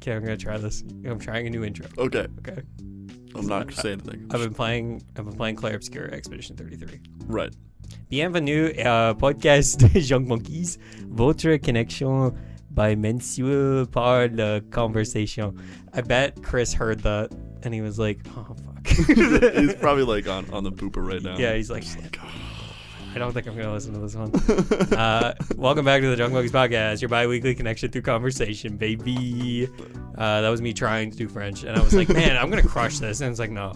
Okay, I'm gonna try this. I'm trying a new intro. Okay. Okay. I'm not gonna say anything. I've been playing Clair Obscur Expedition 33. Right. Bienvenue à podcast Junk Monkeys, votre connexion bimensuelle par la conversation. I bet Chris heard that and he was like, oh fuck. He's probably like on the pooper right now. Yeah, he's like, I don't think I'm gonna listen to this one. Welcome back to the Junk Monkeys podcast, your bi-weekly connection through conversation, baby. That was me trying to do French, and I was like, man, I'm gonna crush this, and it's like, no.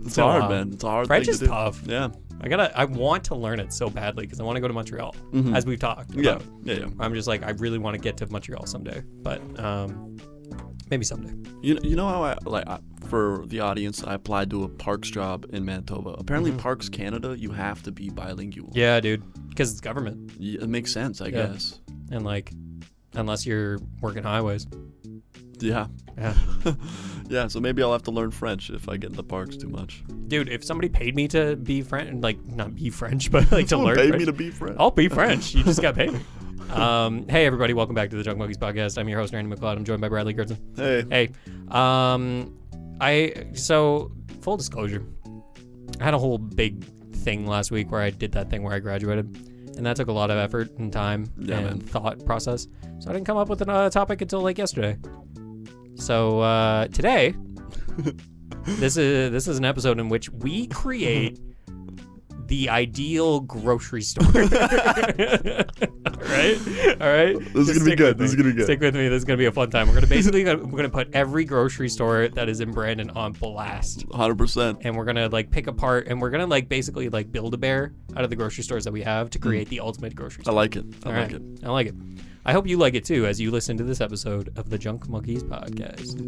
It's hard, man. It's a hard. French thing is to do. tough. Yeah. I want to learn it so badly because I want to go to Montreal, as we've talked about. Yeah. I'm just like, I really want to get to Montreal someday, but maybe someday. You know how for the audience, I applied to a Parks job in Manitoba. Apparently, Parks Canada, you have to be bilingual. Yeah, dude, because it's government. Yeah, it makes sense, I guess. And like, unless you're working highways. Yeah. Yeah. Yeah. So maybe I'll have to learn French if I get into Parks too much. Dude, if somebody paid me to be French, like not be French, but like to learn Paid French, me to be French. I'll be French. You just got paid. Hey everybody, welcome back to the Junk Monkeys podcast. I'm your host Randy McLeod. I'm joined by Bradley Gertzen. Hey. So full disclosure, I had a whole big thing last week where I did that thing where I graduated, and that took a lot of effort and time and thought process. So I didn't come up with a topic until like yesterday. So today, this is an episode in which we create the ideal grocery store. All right. This is gonna be good. Stick with me. This is gonna be a fun time. We're gonna put every grocery store that is in Brandon on blast. 100%. And we're gonna like pick apart, and we're gonna like basically like build a bear out of the grocery stores that we have to create the ultimate grocery store. I like it. I like it. I hope you like it too as you listen to this episode of the Junk Monkeys podcast.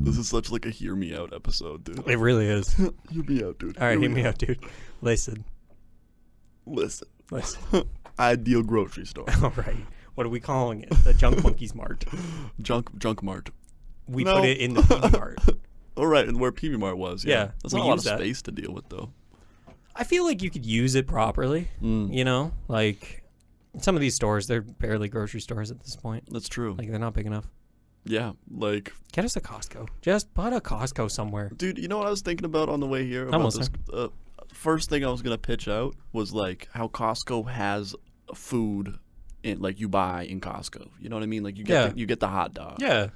This is such like a hear me out episode, dude. It really is. Hear me out, dude. All right, hear me out, dude. Listen. Ideal grocery store. All right. What are we calling it? The Junk Monkeys Mart. Junk Mart. We put it in the PB Mart. All right, and where PB Mart was. Yeah. That's not a lot of space to deal with, though. I feel like you could use it properly. You know, like some of these stores, they're barely grocery stores at this point. That's true. Like they're not big enough. Yeah, like get us a Costco. Just put a Costco somewhere. Dude, you know what I was thinking about on the way here? First thing I was gonna pitch out was like how Costco has food in like you buy in Costco. You know what I mean? Like you get the hot dog. Yeah.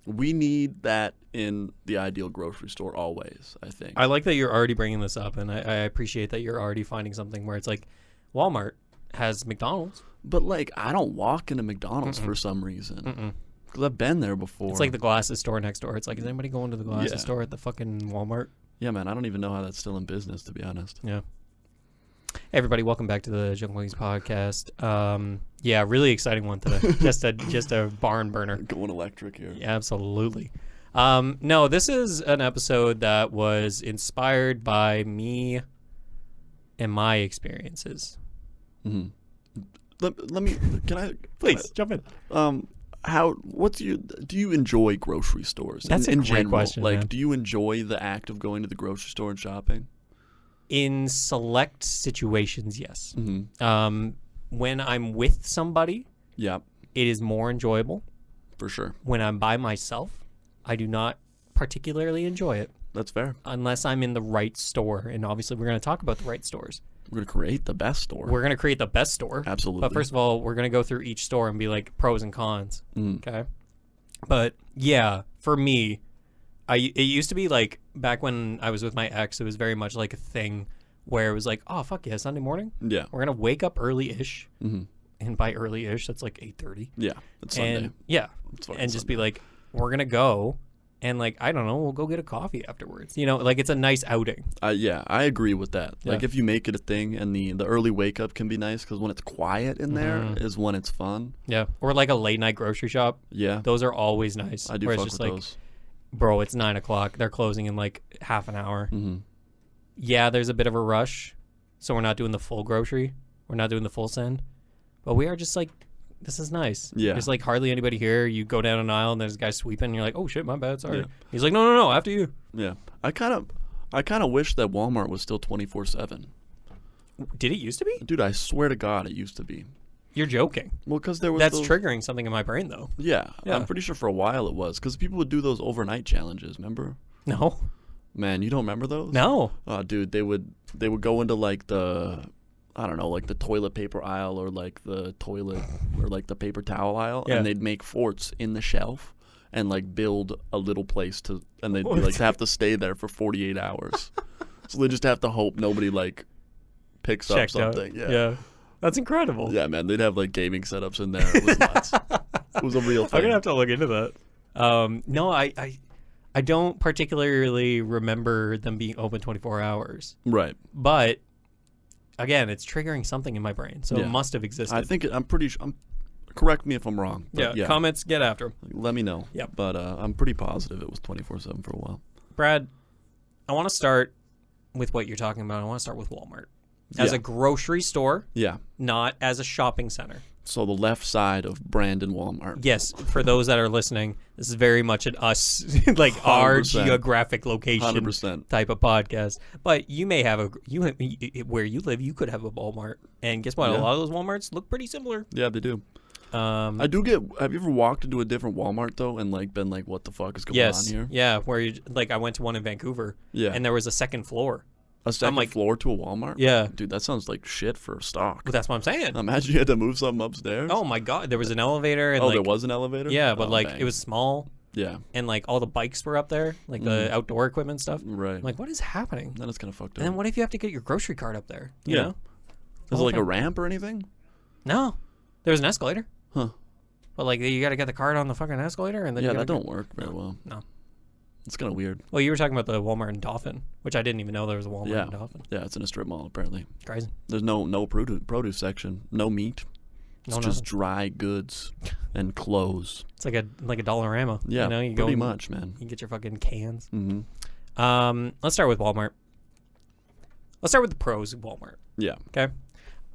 We need that in the ideal grocery store always, I think. I like that you're already bringing this up, and I appreciate that you're already finding something where it's like Walmart has McDonald's. But like I don't walk into McDonald's for some reason. Because I've been there before. It's like the glasses store next door. It's like, is anybody going to the glasses store at the fucking Walmart? Yeah, man. I don't even know how that's still in business, to be honest. Yeah. Hey, everybody. Welcome back to the Junk Monkeys podcast. Yeah, really exciting one today. just a barn burner. Going electric here. Yeah, absolutely. No, this is an episode that was inspired by me and my experiences. Mm-hmm. Let me. Can I? Please jump in. Do you enjoy grocery stores? That's in a great general, question. Like, man. do you enjoy the act of going to the grocery store and shopping? In select situations, yes. Mm-hmm. When I'm with somebody, yeah, it is more enjoyable. For sure. When I'm by myself, I do not particularly enjoy it. That's fair. Unless I'm in the right store, and obviously we're going to talk about the right stores. We're going to create the best store. We're going to create the best store. Absolutely. But first of all, we're going to go through each store and be like pros and cons. Okay. But yeah, for me, it used to be like back when I was with my ex, it was very much like a thing where it was like, oh, fuck yeah, Sunday morning. Yeah. We're going to wake up early-ish. And by early-ish, that's like 8:30. Yeah. It's Sunday. And yeah. And just be like, we're going to go. And like, I don't know, we'll go get a coffee afterwards. You know, like it's a nice outing. Yeah, I agree with that. Yeah. Like if you make it a thing and the early wake up can be nice because when it's quiet in there is when it's fun. Yeah. Or like a late night grocery shop. Yeah. Those are always nice. I do fuck with those. Bro, it's 9 o'clock. They're closing in like half an hour. Yeah, there's a bit of a rush. So we're not doing the full grocery. We're not doing the full send. But we are just like, this is nice. Yeah. There's like hardly anybody here. You go down an aisle and there's a guy sweeping. And you're like, oh shit, my bad. Sorry. Yeah. He's like, no, after you. Yeah. I kind of wish that Walmart was still 24/7. Did it used to be? Dude, I swear to God, it used to be. You're joking. Well, because there was That's triggering something in my brain, though. Yeah, I'm pretty sure for a while it was. Because people would do those overnight challenges, remember? No. Man, you don't remember those? No. Oh, dude, they would go into like the, I don't know, like the toilet paper aisle or like the toilet or like the paper towel aisle, and they'd make forts in the shelf and like build a little place to, and they'd be, like have to stay there for 48 hours. So they just have to hope nobody like picks up something. Yeah. That's incredible. Yeah, man, they'd have like gaming setups in there. It was nuts. It was a real thing. I'm gonna have to look into that. No, I don't particularly remember them being open 24 hours. Right. But again, it's triggering something in my brain, so it must have existed. I think I'm pretty sure. Correct me if I'm wrong. Yeah. Comments, get after. Let me know. Yeah. But I'm pretty positive it was 24/7 for a while. Brad, I want to start with what you're talking about. I want to start with Walmart. As a grocery store, not as a shopping center. So the left side of Brandon Walmart. Yes, for those that are listening, this is very much an us, like 100%. Our geographic location 100%. type of podcast. But you may have where you live, you could have a Walmart. And guess what? A lot of those Walmarts look pretty similar. Yeah, they do. Have you ever walked into a different Walmart though and like been like, what the fuck is going on here? Yeah, where I went to one in Vancouver. Yeah. And there was a second floor. A second floor to a Walmart? Yeah. Dude, that sounds like shit for stock. Well, that's what I'm saying. Imagine you had to move something upstairs. Oh, my God. There was an elevator. And there was an elevator? Yeah, but it was small. Yeah. And all the bikes were up there, like the outdoor equipment stuff. Right. I'm like, what is happening? Then it's kind of fucked up. And then what if you have to get your grocery cart up there? You know? Is it like a ramp or anything? No. There was an escalator. Huh. But you got to get the cart on the fucking escalator. And then that don't work very well. No. It's kind of weird. Well, you were talking about the Walmart in Dauphin, which I didn't even know there was a Walmart in Dauphin. Yeah, it's in a strip mall apparently. Crazy. There's no produce section, no meat. It's just dry goods and clothes. It's like a Dollarama. Yeah, you pretty much, man. You get your fucking cans. Mm-hmm. Let's start with Walmart. Let's start with the pros of Walmart. Yeah. Okay.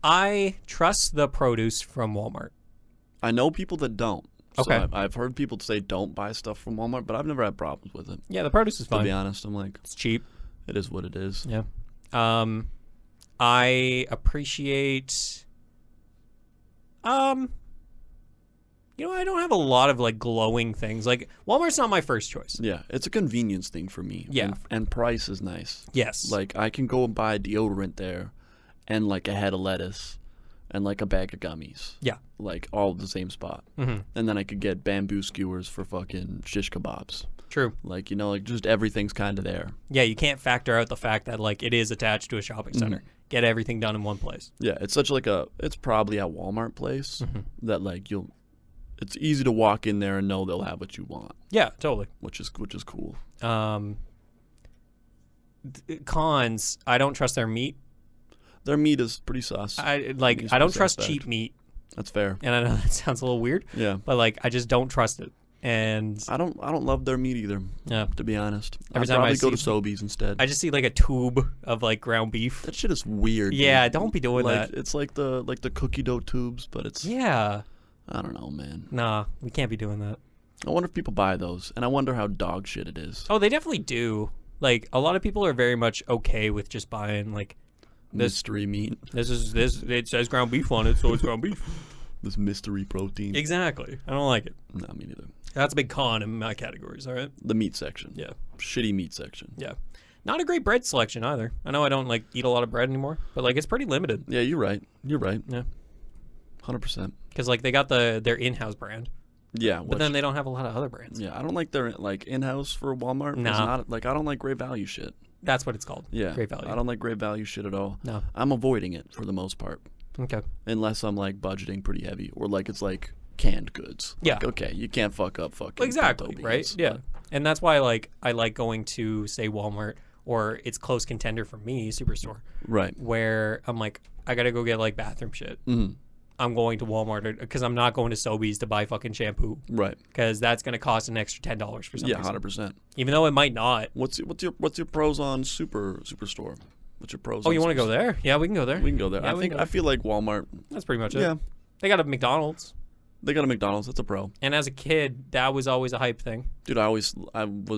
I trust the produce from Walmart. I know people that don't. Okay. So I've heard people say don't buy stuff from Walmart, but I've never had problems with it. Yeah, the produce is fine. To be honest, I'm like, it's cheap. It is what it is. Yeah. I appreciate. I don't have a lot of glowing things. Walmart's not my first choice. Yeah, it's a convenience thing for me. Yeah. And price is nice. Yes. I can go and buy deodorant there, and a head of lettuce. And a bag of gummies. Yeah. All at the same spot. Mm-hmm. And then I could get bamboo skewers for fucking shish kebabs. True. Just everything's kind of there. Yeah, you can't factor out the fact that it is attached to a shopping center. Mm-hmm. Get everything done in one place. Yeah, it's such it's probably a Walmart place that it's easy to walk in there and know they'll have what you want. Yeah, totally. Which is cool. Cons, I don't trust their meat. Their meat is pretty sus. I don't trust cheap meat. That's fair. And I know that sounds a little weird. Yeah. But I just don't trust it. And I don't love their meat either. Yeah. To be honest. Every time I go to Sobeys instead. I just see a tube of ground beef. That shit is weird. Yeah, dude. Don't be doing that. It's like the cookie dough tubes, but it's I don't know, man. Nah, we can't be doing that. I wonder if people buy those, and I wonder how dog shit it is. Oh, they definitely do. A lot of people are very much okay with just buying mystery meat. It says ground beef on it, so it's ground beef. This mystery protein. Exactly. I don't like it. No, me neither. That's a big con in my categories, all right? The meat section. Yeah. Shitty meat section. Yeah. Not a great bread selection either. I know I don't eat a lot of bread anymore, but it's pretty limited. Yeah, you're right. Yeah. 100%. Because they got their in-house brand. Yeah. But then they don't have a lot of other brands. Yeah, I don't like their in-house for Walmart. No. I don't like Great Value shit. That's what it's called. Yeah. Great Value. I don't like Great Value shit at all. No. I'm avoiding it for the most part. Okay. Unless I'm budgeting pretty heavy or it's canned goods. Yeah. Okay, you can't fuck up fucking exactly, right? Yeah. And that's why I like going to say Walmart or its close contender for me, Superstore. Right. Where I'm I got to go get bathroom shit. Mm-hmm. I'm going to Walmart because I'm not going to Sobeys to buy fucking shampoo. Right. Because that's going to cost an extra $10 for some reason. Yeah, 100%. Even though it might not. What's your pros on Superstore? What's your pros? Oh, you want to go there? Yeah, we can go there. We can go there. Yeah, I feel like Walmart. That's pretty much it. Yeah. They got a McDonald's. They got a McDonald's. That's a pro. And as a kid, that was always a hype thing. Dude, I was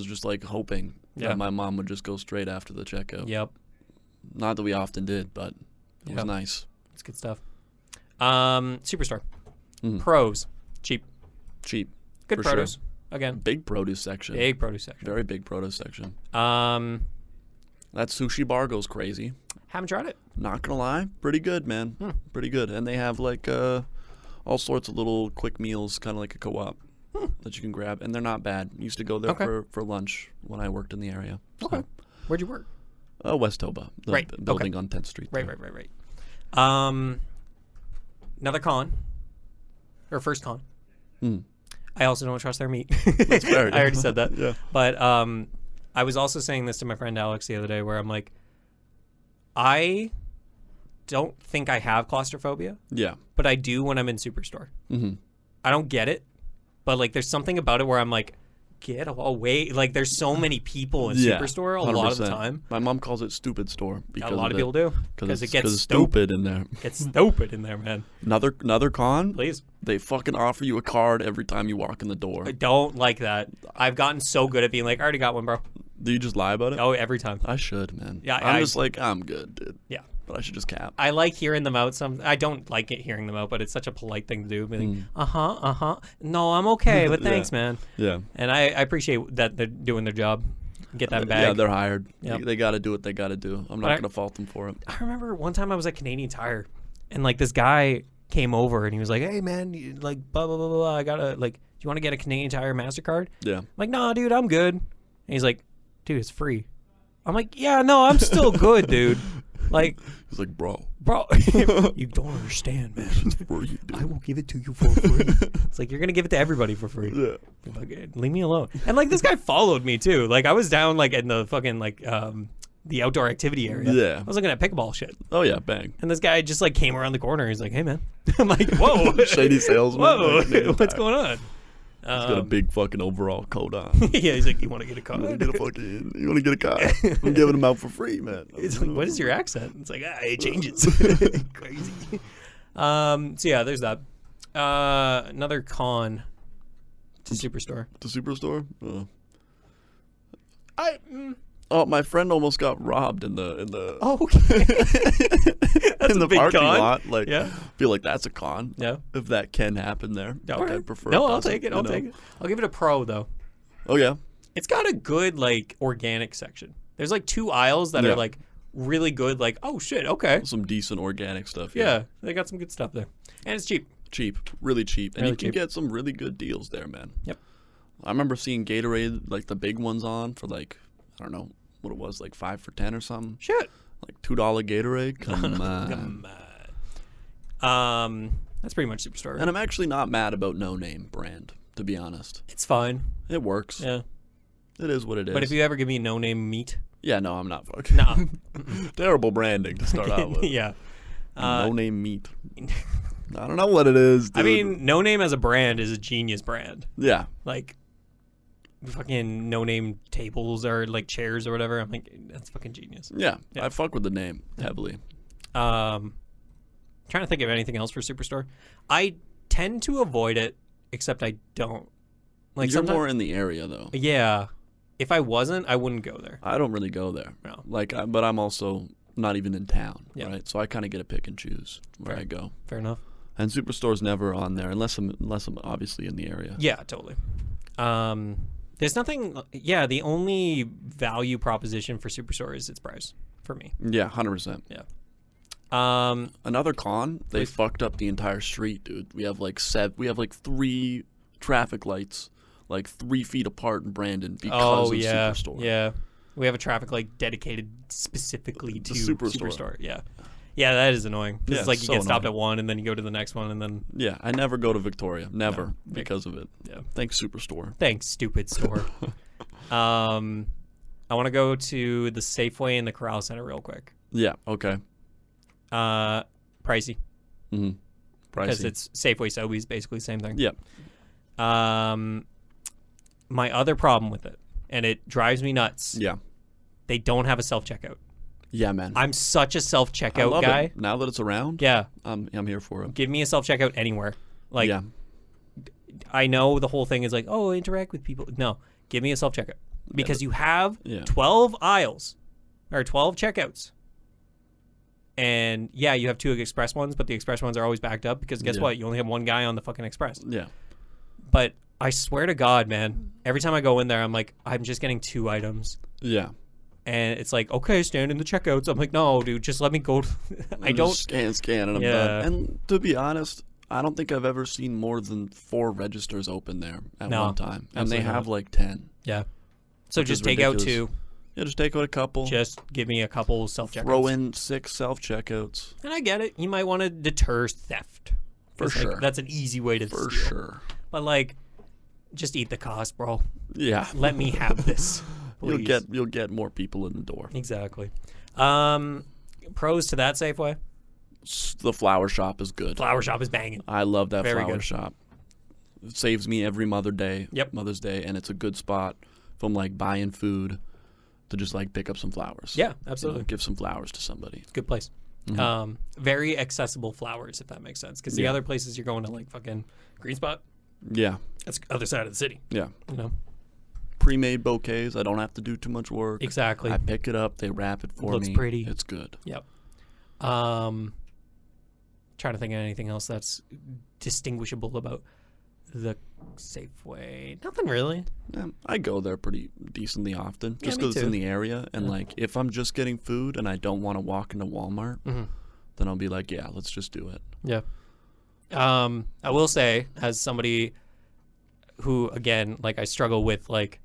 just hoping that my mom would just go straight after the checkout. Yep. Not that we often did, but It was nice. It's good stuff. Superstore. Pros. Cheap. Good produce. Sure. Again. Big produce section. Very big produce section. That sushi bar goes crazy. Haven't tried it. Not gonna lie, pretty good, man. Pretty good. And they have like all sorts of little quick meals, kind of like a co-op that you can grab, and they're not bad. Used to go there for lunch when I worked in the area. So. Okay. Where'd you work? West Toba, the building on 10th Street. Right. Another con, or first con. I also don't trust their meat. That's fair. I already said that. Yeah. But I was also saying this to my friend Alex the other day, where I'm like, I don't think I have claustrophobia. Yeah. But I do when I'm in Superstore. I don't get it, but like there's something about it where I'm like, get away. Like there's so many people in Superstore a 100%. Lot of the time. My mom calls it stupid store. Because a lot of people do. Because it gets stupid in there. It's stupid in there, man. Another con? Please. They fucking offer you a card every time you walk in the door. I don't like that. I've gotten so good at being like, I already got one, bro. Do you just lie about it? Oh, every time. I should, man. Yeah, I'm just like, I'm good, dude. Yeah. But I should just cap. I like hearing them out. I don't like hearing them out, but it's such a polite thing to do. Being like, no, I'm okay, but thanks, man. Yeah. And I appreciate that they're doing their job. Get that bag. Yeah, they're hired. Yep. They got to do what they got to do. I'm not going to fault them for it. I remember one time I was at Canadian Tire, and like this guy came over and he was like, "Hey, man, like blah blah blah blah. I gotta like, do you want to get a Canadian Tire MasterCard?" Yeah. I'm like, "Nah, dude, I'm good." And he's like, "Dude, it's free." I'm like, "Yeah, no, I'm still good, dude." Like, he's like, bro, you don't understand, man. It's free, dude. I will give it to you for free. It's like, you're gonna give it to everybody for free. Yeah. Like, leave me alone. And like, this guy followed me too. Like, I was down like in the fucking like the outdoor activity area. Yeah. I was looking at pickleball shit. Oh yeah, bang. And this guy just like came around the corner. He's like, "Hey, man." I'm like, "Whoa, shady salesman." Whoa, what's going on? He's got a big fucking overall coat on. Yeah, he's like, "You want to get a card? You want to get a card? I'm giving them out for free, man." It's like, what is your accent? It's like, it changes. Crazy. So yeah, there's that. Another con to Superstore. To Superstore? Oh, my friend almost got robbed in the. Oh, okay. That's in a the big parking con. lot. Like, yeah. feel like that's a con. Yeah. If that can happen there. All like, right. I'd prefer. No, I'll take it. I'll take it. I'll give it a pro though. Oh yeah. It's got a good like organic section. There's like 2 aisles that are like really good. Like, oh shit, okay. Some decent organic stuff. Yeah, they got some good stuff there, and it's cheap. Really cheap, and really you can get some really good deals there, man. Yep. I remember seeing Gatorade, like the big ones on for like, I don't know what it was, like 5 for $10 or something. Shit. Like $2 Gatorade. Come on. That's pretty much Superstore. And I'm actually not mad about No Name brand, to be honest. It's fine. It works. Yeah. It is what it is. But if you ever give me No Name meat. Yeah, no, I'm not fucking. Nah. Terrible branding to start out with. Yeah. No Name meat. I don't know what it is, dude. I mean, No Name as a brand is a genius brand. Yeah. Like, fucking No Name tables or like chairs or whatever. I'm like, that's fucking genius. Yeah. I fuck with the name heavily. Trying to think of anything else for Superstore. I tend to avoid it, except I don't. Like, you're more in the area though. Yeah. If I wasn't, I wouldn't go there. I don't really go there. No. Like, but I'm also not even in town, right? So I kind of get to pick and choose where I go. Fair enough. And Superstore's never on there unless I'm obviously in the area. Yeah, totally. There's nothing. Yeah, the only value proposition for Superstore is its price for me. Yeah, 100%. Yeah. Another con, they fucked up the entire street, dude. We have like 3 traffic lights, like 3 feet apart in Brandon because of Superstore. Yeah. We have a traffic light dedicated specifically to Superstore. Yeah. Yeah, that is annoying. Yeah, it's like you get stopped annoying. at one and then you go to the next one and then. Yeah, I never go to Victoria. Never. Because of it. Yeah. Thanks, Superstore. Thanks, stupid store. I want to go to the Safeway and the Corral Center real quick. Yeah, okay. Pricey. Mm-hmm. Pricey. Because it's Safeway, Sobeys, basically the same thing. Yeah. My other problem with it, and it drives me nuts. Yeah. They don't have a self-checkout. Yeah, man. I'm such a self-checkout guy. It. Now that it's around, yeah, I'm here for it. Give me a self-checkout anywhere. Like, yeah. I know the whole thing is like, oh, interact with people. No, give me a self-checkout. Because you have 12 aisles or 12 checkouts. And yeah, you have 2 express ones, but the express ones are always backed up because guess what? You only have one guy on the fucking express. Yeah. But I swear to God, man, every time I go in there, I'm like, I'm just getting 2 items. Yeah. And it's like, okay, stand in the checkouts. I'm like, no, dude, just let me go. I don't scan, and I'm done. And to be honest, I don't think I've ever seen more than 4 registers open there at one time, and they have like 10. Yeah. So just take out 2. Yeah, just take out a couple. Just give me a couple self-checkouts. Throw in 6 self-checkouts. And I get it. You might want to deter theft. For sure. Like, that's an easy way to steal. For sure. But, like, just eat the cost, bro. Yeah. Let me have this, please. You'll get more people in the door. Exactly. Pros to that Safeway? The flower shop is good. Flower shop is banging. I love that Very flower good. shop. It saves me every Mother's Day. Yep. Mother's Day, and it's a good spot from like buying food to just like pick up some flowers. Yeah, absolutely. Give some flowers to somebody. Good place. Mm-hmm. Very accessible flowers, if that makes sense. Because the other places you're going to, like fucking Green Spot, Yeah. that's the other side of the city. Yeah. You know? Pre-made bouquets. I don't have to do too much work. Exactly. I pick it up. They wrap it for me. Looks pretty. It's good. Yep. Trying to think of anything else that's distinguishable about the Safeway. Nothing really. Yeah, I go there pretty decently often just me because it's too. in the area. And like, if I'm just getting food and I don't want to walk into Walmart, then I'll be like, yeah, let's just do it. Yeah. I will say, as somebody who, again, like I struggle with like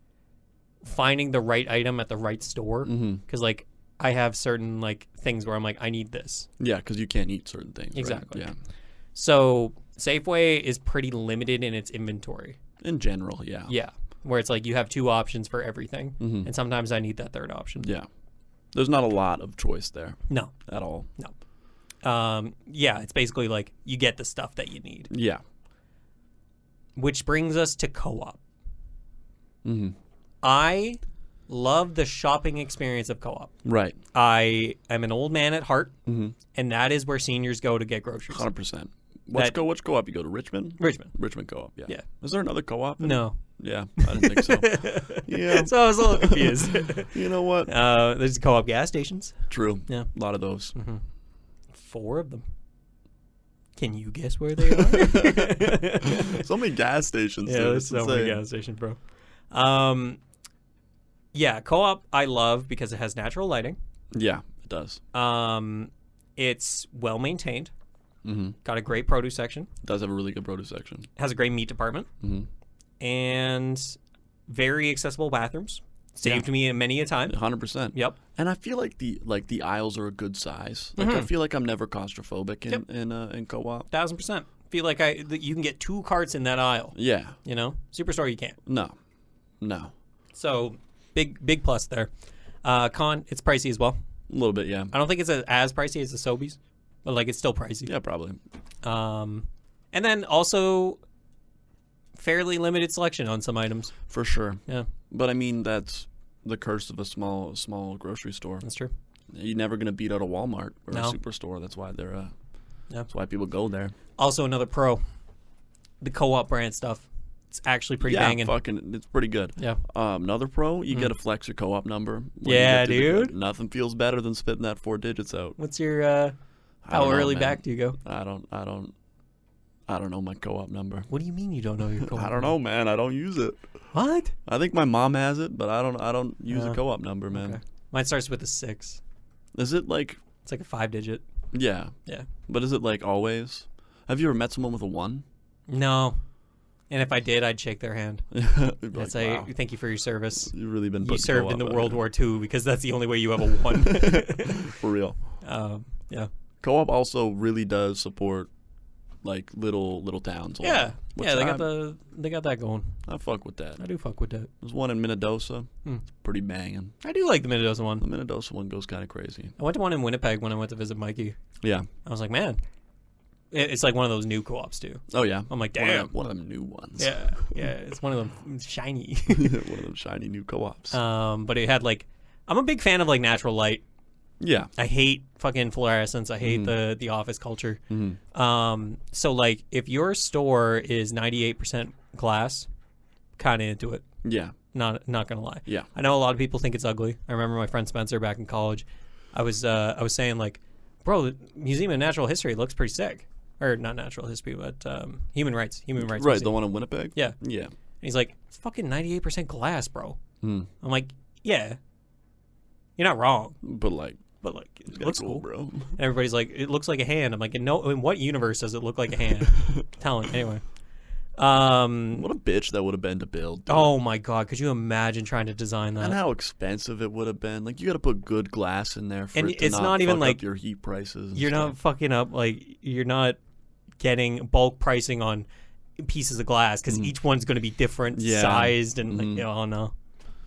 finding the right item at the right store, because like I have certain like things where I'm like, I need this. Yeah, because you can't eat certain things. Exactly. Right? Yeah. So Safeway is pretty limited in its inventory. In general, yeah. Yeah. Where it's like you have 2 options for everything. And sometimes I need that third option. Yeah. There's not a lot of choice there. No. At all. No. Yeah, it's basically like you get the stuff that you need. Yeah. Which brings us to co-op. Mm-hmm. I love the shopping experience of co-op. Right. I am an old man at heart, and that is where seniors go to get groceries. 100%. Which co-op? You go to Richmond? Richmond co-op, yeah. Yeah. Is there another co-op? No. Yeah, I didn't think so. Yeah. So I was a little confused. You know what? There's co-op gas stations. True. Yeah. A lot of those. 4 of them. Can you guess where they are? So many gas stations. Yeah, dude. there's so many gas stations, bro. Yeah, co-op I love because it has natural lighting. Yeah, it does. It's well maintained. Mm-hmm. Got a great produce section. It does have a really good produce section. Has a great meat department. And very accessible bathrooms. Saved me many a time. 100%. Yep. And I feel like the aisles are a good size. Like I feel like I'm never claustrophobic in co-op. 1000%. Feel like you can get 2 carts in that aisle. Yeah. You know, Superstore you can't. No. So big plus there. Con, it's pricey as well. A little bit, yeah. I don't think it's as pricey as the Sobeys, but like it's still pricey. Yeah, probably. And then also fairly limited selection on some items. For sure. Yeah. But I mean, that's the curse of a small grocery store. That's true. You're never gonna beat out a Walmart or No. a Superstore. That's why that's why people go there. Also another pro, the co-op brand stuff. It's actually pretty banging. It's pretty good. Yeah. Another pro, you get to flex your co-op number. Yeah, dude. Nothing feels better than spitting that 4 digits out. What's your how early back do you go? I don't know my co-op number. What do you mean you don't know your co-op? I don't know, man. I don't use it. What? I think my mom has it, but I don't use a co-op number, man. Okay. Mine starts with a 6. Is it like? It's like a 5-digit. Yeah. Yeah. But is it like always? Have you ever met someone with a 1? No. And if I did, I'd shake their hand. I'd say, wow. Thank you for your service. You've really been. You served in the World War II because that's the only way you have a 1. For real. Yeah. Co-op also really does support like little towns. Yeah. Yeah, they got that going. I fuck with that. I do fuck with that. There's one in Minnedosa. It's pretty banging. I do like the Minnedosa one. The Minnedosa one goes kind of crazy. I went to one in Winnipeg when I went to visit Mikey. Yeah. I was like, man, it's like one of those new co-ops too. Oh yeah. I'm like, damn. One of them new ones. Yeah. It's one of them shiny. One of them shiny new co-ops. But it had like, I'm a big fan of like natural light. Yeah. I hate fucking fluorescence. I hate the office culture. So like if your store is 98% glass, kind of into it. Yeah. Not gonna lie. Yeah. I know a lot of people think it's ugly. I remember my friend Spencer back in college. I was saying like, Bro, the Museum of Natural History looks pretty sick. Or not natural history, but human rights. Human rights. Right, Museum. the one in Winnipeg? Yeah. Yeah. And he's like, it's fucking 98% glass, bro. Hmm. I'm like, yeah. You're not wrong. But like, it looks cool, bro. And everybody's like, it looks like a hand. I'm like, no, in what universe does it look like a hand? Telling anyway. What a bitch that would have been to build. Dude. Oh my god, could you imagine trying to design that? And how expensive it would have been. Like, you got to put good glass in there for and it to it's not even fuck like up your heat prices. You're not fucking up. Like, you're not getting bulk pricing on pieces of glass because each one's going to be different sized and like, oh no,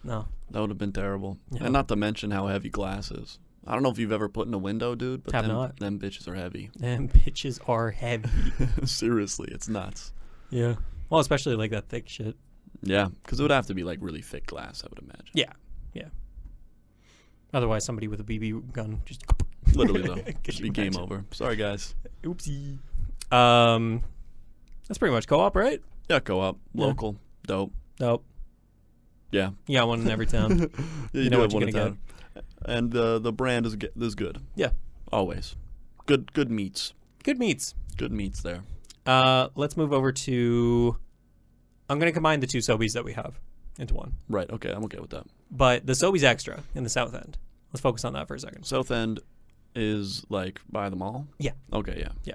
that would have been terrible. Yeah. And not to mention how heavy glass is. I don't know if you've ever put in a window, dude, but them bitches are heavy. Them bitches are heavy. Seriously, it's nuts. Yeah. Well, especially like that thick shit. Yeah, because it would have to be like really thick glass, I would imagine. Yeah. Otherwise, somebody with a BB gun just literally though, just be game over. Sorry, guys. Oopsie. That's pretty much co-op, right? Yeah, co-op, local, dope. Yeah. You got one in every town. You know what you're gonna get. And the brand is good. Yeah. Always. Good meats. Good meats. Good meats there. Let's move over to... I'm going to combine the two Sobeys that we have into one. Right, okay, I'm okay with that. But the Sobeys Extra in the South End. Let's focus on that for a second. South End is like by the mall? Yeah. Okay, yeah.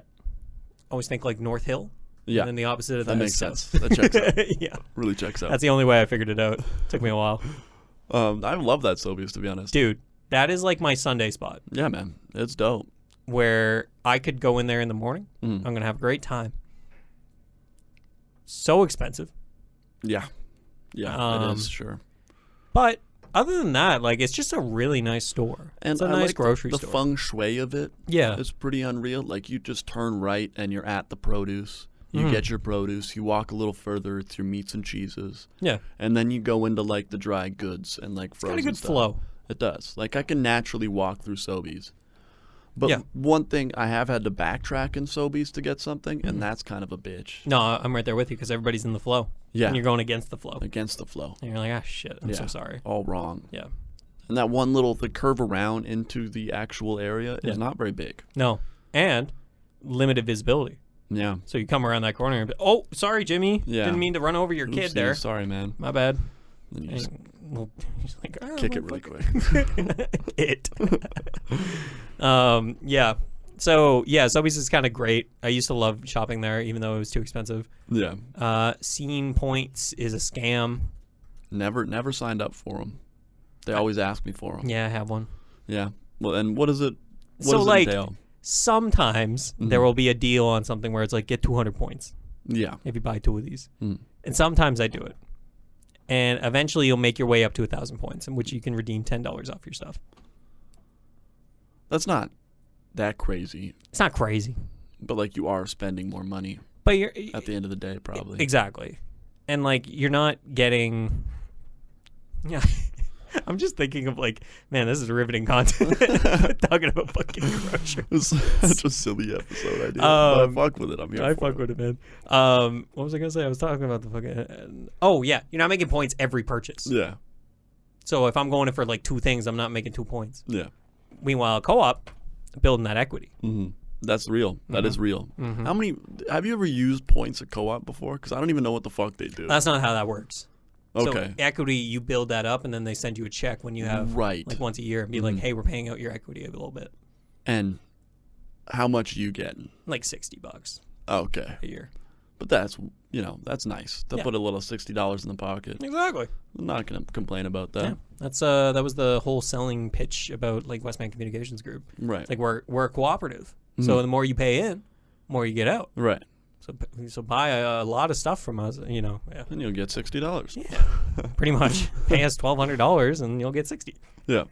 Always think like North Hill. Yeah. And then the opposite of that makes is sense. That checks out. Yeah. Really checks out. That's the only way I figured it out. Took me a while. I love that Sobeys, to be honest. Dude, that is like my Sunday spot. Yeah, man. It's dope. Where I could go in there in the morning. I'm going to have a great time. So expensive. Yeah. Yeah, it is, sure. But other than that, like, it's just a really nice store. And it's a nice grocery store. The feng shui of it is pretty unreal. Like, you just turn right and you're at the produce. You get your produce. You walk a little further. It's your meats and cheeses. Yeah. And then you go into, like, the dry goods and, like, frozen stuff. It's got a good stuff. flow. It does. Like, I can naturally walk through Sobeys. But one thing, I have had to backtrack in Sobeys to get something, and that's kind of a bitch. No, I'm right there with you because everybody's in the flow. Yeah. And you're going against the flow. Against the flow. And you're like, ah, shit, I'm so sorry. All wrong. Yeah. And that one the curve around into the actual area is not very big. No. And limited visibility. Yeah. So you come around that corner and be, oh, sorry, Jimmy. Yeah. Didn't mean to run over your kid there. Sorry, man. My bad. Then you just like, kick it really quick. Yeah. So, yeah, Sobeys is kind of great. I used to love shopping there, even though it was too expensive. Yeah. Scene Points is a scam. Never signed up for them. They always ask me for them. Yeah, I have one. Yeah. Well, and what is it? What so, does like, it entail? Sometimes there will be a deal on something where it's like, get 200 points. Yeah. If you buy 2 of these. And sometimes I do it. And eventually you'll make your way up to 1,000 points, in which you can redeem $10 off your stuff. That's not that crazy. It's not crazy. But, like, you are spending more money. But you're at the end of the day, probably. Exactly. And, like, you're not getting... Yeah. I'm just thinking of, like, man, this is riveting content. Talking about fucking groceries. It's such a silly episode idea. But I fuck with it. I'm here I fuck with it, man. What was I going to say? I was talking about the fucking... Oh, yeah. You're not making points every purchase. Yeah. So if I'm going in for, like, 2 things, I'm not making 2 points. Yeah. Meanwhile, co-op, building that equity. That's real. That is real. How many... Have you ever used points at co-op before? Because I don't even know what the fuck they do. That's not how that works. Okay. So equity, you build that up, and then they send you a check when you have like once a year, and be like, "Hey, we're paying out your equity a little bit." And how much are you getting? Like $60. Okay. A year. But that's that's nice. They'll put a little $60 in the pocket. Exactly. I'm not gonna complain about that. Yeah. That's that was the whole selling pitch about like Westman Communications Group. Right. Like we're a cooperative, so the more you pay in, more you get out. Right. So buy a lot of stuff from us, Yeah. And you'll get $60. Yeah. Pretty much. Pay us $1,200 and you'll get $60. Yeah.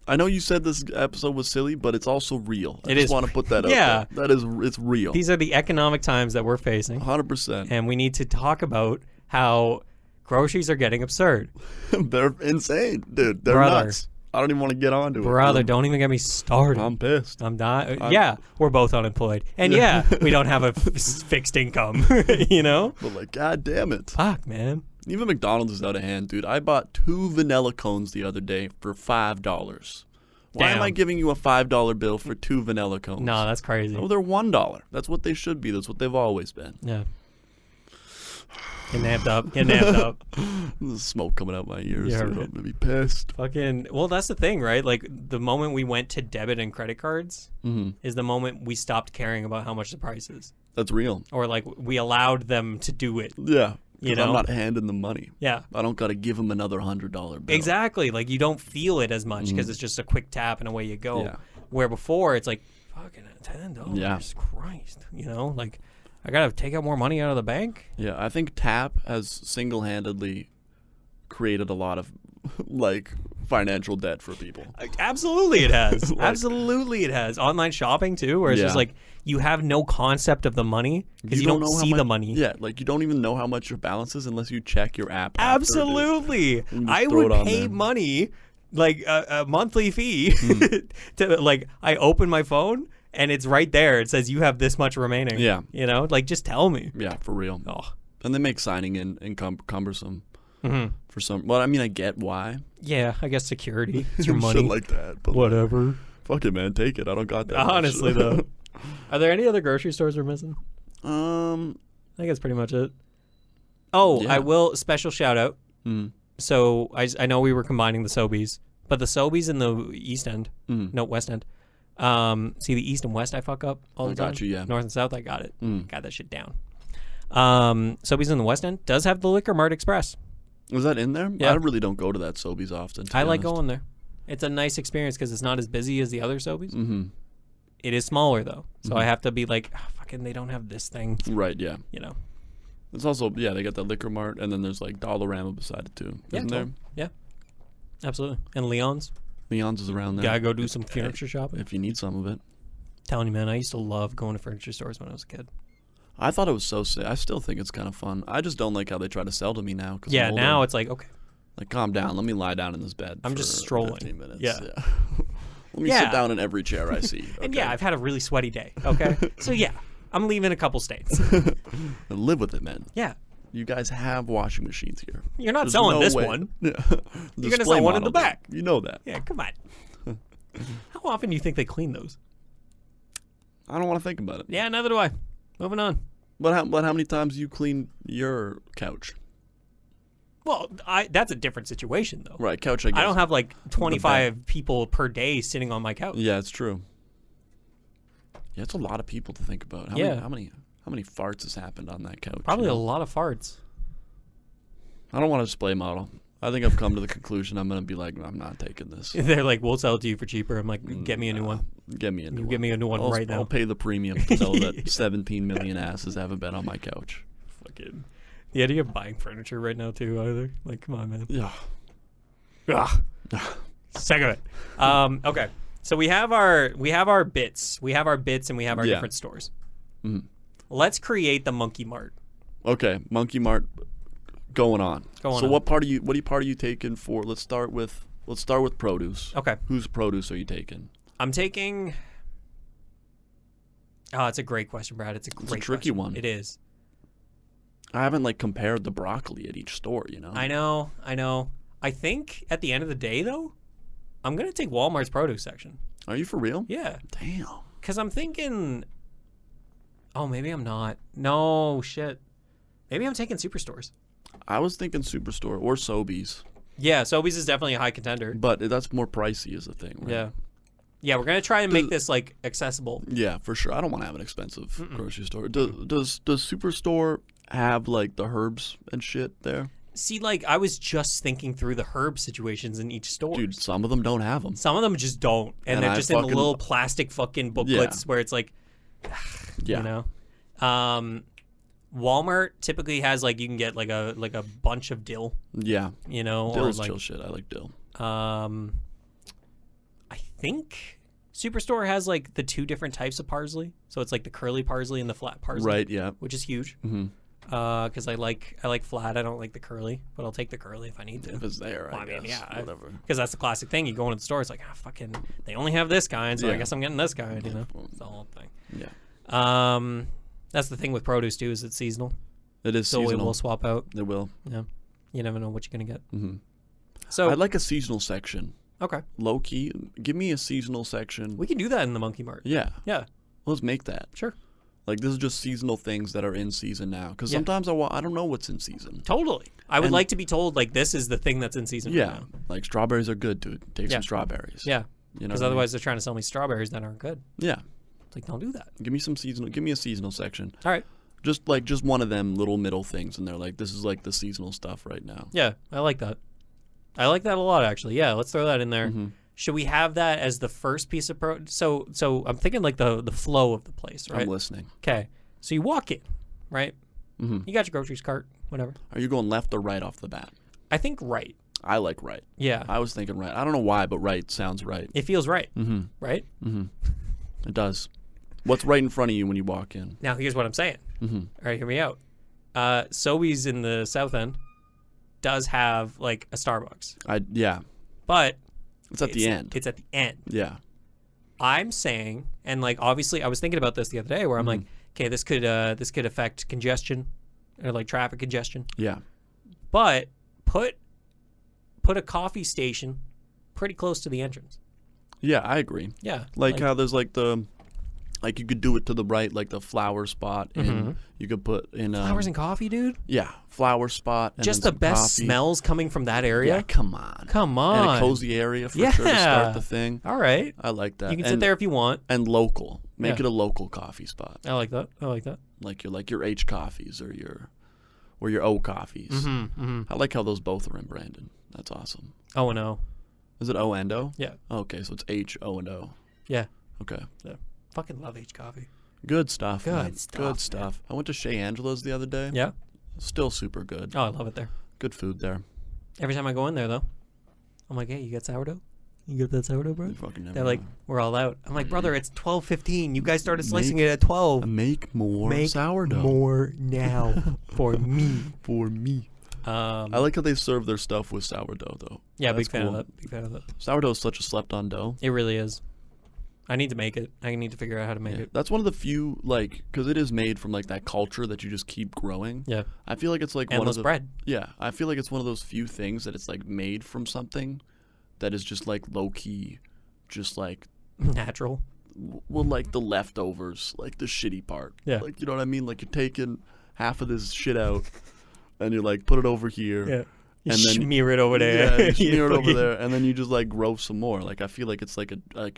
I know you said this episode was silly, but it's also real. I just want to put that up there. It's real. These are the economic times that we're facing. 100%. And we need to talk about how groceries are getting absurd. They're insane, dude. They're nuts. I don't even want to get onto it. Brother, don't even get me started. I'm pissed. I'm dying. Yeah, we're both unemployed. And yeah, we don't have a fixed income, But like, god damn it. Fuck, man. Even McDonald's is out of hand, dude. I bought 2 vanilla cones the other day for $5. Why am I giving you a $5 bill for 2 vanilla cones? No, that's crazy. Oh, they're $1. That's what they should be. That's what they've always been. Yeah. Get napped up. Get napped up. There's smoke coming out my ears. Yeah, I'm going to be pissed. Well, that's the thing, right? Like, the moment we went to debit and credit cards is the moment we stopped caring about how much the price is. That's real. Or, like, we allowed them to do it. Yeah. You know? I'm not handing them money. Yeah. I don't got to give them another $100 bill. Exactly. Like, you don't feel it as much because it's just a quick tap and away you go. Yeah. Where before, it's like, fucking $10. Yeah. Christ. You know? Like, I got to take out more money out of the bank. Yeah, I think Tap has single-handedly created a lot of, like, financial debt for people. Absolutely it has. Absolutely it has. Online shopping, too, where it's just like, you have no concept of the money because you don't see the money. Yeah, like, you don't even know how much your balance is unless you check your app. Absolutely. I would pay money, like, a monthly fee, to, like, I open my phone, and it's right there. It says you have this much remaining. Yeah. You know, like, just tell me. Yeah, for real. Oh. And they make signing in cumbersome for some. Well, I mean, I get why. Yeah, I guess security. It's your money. Shit like that. But whatever. Fuck it, man. Take it. I don't got that. Honestly, though. Are there any other grocery stores we're missing? I think that's pretty much it. Oh, yeah. I will special shout out. So I know we were combining the Sobeys, but the Sobeys in the East End, no, West End. See, the East and West I fuck up all the time. Got you, yeah. North and South, I got it. Got that shit down. Sobeys in the West End does have the Liquor Mart Express. Was that in there? Yeah. I really don't go to that Sobeys often. I like going there. It's a nice experience because it's not as busy as the other Sobeys. It is smaller, though. So I have to be like, oh, fucking, they don't have this thing. Right, yeah. You know. It's also, yeah, they got the Liquor Mart, and then there's like Dollarama beside it, too. Isn't there? Yeah. Absolutely. And Leon's. Leon's is around there. Gotta go do some furniture shopping. If you need some of it. Telling you, man, I used to love going to furniture stores when I was a kid. I thought it was so sick. I still think it's kind of fun. I just don't like how they try to sell to me now. Yeah, now it's like, okay. Like, calm down. Let me lie down in this bed. I'm just strolling. 15 minutes. Yeah. Let me sit down in every chair I see. Okay? And yeah, I've had a really sweaty day. Okay. So yeah, I'm leaving a couple states. Live with it, man. Yeah. You guys have washing machines here. You're not selling this one. Yeah. You're going to sell one in the back. You know that. Yeah, come on. How often do you think they clean those? I don't want to think about it. Yeah, neither do I. Moving on. But how many times do you clean your couch? Well, that's a different situation, though. Right, couch, I guess. I don't have, like, 25 people per day sitting on my couch. Yeah, it's true. Yeah, it's a lot of people to think about. How many farts has happened on that couch? Probably a lot of farts. I don't want a display model. I think I've come to the conclusion I'm going to be like, I'm not taking this. They're like, we'll sell it to you for cheaper. I'm like, get me a new one. Get me a new one. Give me a new one right now. I'll pay the premium to know that 17 million asses haven't been on my couch. Fucking. The idea of buying furniture right now, too, either. Like, come on, man. Yeah. Sick of it. Okay. So we have our bits. We have our bits and we have our different stores. Let's create the Monkey Mart. Okay, Monkey Mart going on. So what part are you taking for? Let's start with produce. Okay. Whose produce are you taking? I'm taking it's a great question, Brad. It's a tricky one. It is. I haven't compared the broccoli at each store, you know. I know. I think at the end of the day, though, I'm gonna take Walmart's produce section. Are you for real? Yeah. Damn. Because I'm thinking. Oh, maybe I'm not. No shit. Maybe I'm taking Superstores. I was thinking Superstore or Sobeys. Yeah, Sobeys is definitely a high contender. But that's more pricey is the thing, right? Yeah. Yeah, we're going to try and make this, accessible. Yeah, for sure. I don't want to have an expensive grocery store. Does Superstore have, the herbs and shit there? See, I was just thinking through the herb situations in each store. Dude, some of them don't have them. Some of them just don't. And they're just in little plastic fucking booklets where it's you know? Walmart typically has you can get a bunch of dill. Yeah. You know, dill's chill shit. I like dill. I think Superstore has the two different types of parsley. So it's the curly parsley and the flat parsley. Right, yeah. Which is huge. Mm-hmm. Because I like flat. I don't like the curly, but I'll take the curly if I need to. If it's there, I guess. mean, yeah, whatever. Because that's the classic thing. You go into the store, it's fucking, they only have this kind, so I guess I'm getting this kind. You know, it's the whole thing. Yeah. That's the thing with produce too, is it's seasonal. It is so seasonal. it will swap out. It will. Yeah. You never know what you're gonna get. Mm-hmm. So I'd like a seasonal section Okay. Low key, give me a seasonal section. We can do that in the Monkey Mart. Yeah. Yeah. Let's make that. Sure. Like, this is just seasonal things that are in season now. Because sometimes I don't know what's in season. Totally. I would like to be told, like, this is the thing that's in season right now. Like, strawberries are good, dude. Take some strawberries. Yeah. You know, because otherwise they're trying to sell me strawberries that aren't good. Yeah. It's like, don't do that. Give me a seasonal section. All right. Just one of them little middle things, and they're like, this is like the seasonal stuff right now. Yeah, I like that. I like that a lot, actually. Yeah, let's throw that in there. Mm-hmm. Should we have that as the first piece of So I'm thinking like the flow of the place, right? I'm listening. Okay. So you walk in, right? Mm-hmm. You got your groceries cart, whatever. Are you going left or right off the bat? I think right. I like right. Yeah. I was thinking right. I don't know why, but right sounds right. It feels right. Mm-hmm. Right? Mm-hmm. It does. What's right in front of you when you walk in? Now, here's what I'm saying. Mm-hmm. All right, hear me out. Sobeys in the South End does have, like, a Starbucks. Yeah. But it's at the end. It's at the end. Yeah. I'm saying, and, like, obviously, I was thinking about this the other day where I'm like, okay, this could affect congestion or, like, traffic congestion. Yeah. But put a coffee station pretty close to the entrance. Yeah, I agree. Yeah. Like how there's, like, you could do it to the right, like the flower spot, and you could put in flowers and coffee, dude. Yeah, flower spot. And just the best coffee. Smells coming from that area. Yeah, come on, and a cozy area for sure to start the thing. All right, I like that. You can sit there if you want, and local. Make it a local coffee spot. I like that. Like your H coffees or your O coffees. I like how those both are in Brandon. That's awesome. O and O. Is it O and O? Yeah. Okay, so it's H, O, and O. Yeah. Okay. Yeah. Fucking love H coffee. Good stuff. Good stuff. Man. I went to Chez Angela's the other day. Yeah. Still super good. Oh, I love it there. Good food there. Every time I go in there, though, I'm like, hey, you got sourdough? You got that sourdough, bro? They're like, we're all out. I'm like, brother, it's 12:15. You guys started slicing it at 12. Make more sourdough. More now for me. For me. I like how they serve their stuff with sourdough, though. Yeah, big fan of that. Sourdough is such a slept-on dough. It really is. I need to make it. I need to figure out how to make it. That's one of the few, like, because it is made from, like, that culture that you just keep growing. Yeah. I feel like it's, like, endless one of the... bread. Yeah. I feel like it's one of those few things that it's, like, made from something that is just, like, low-key, just, like... natural. Well, like, the leftovers, like, the shitty part. Yeah. Like, you know what I mean? Like, you're taking half of this shit out, and you're like, put it over here. Yeah. You and then smear it over there. Yeah, you smear it over there, and then you just like grow some more. Like I feel like it's like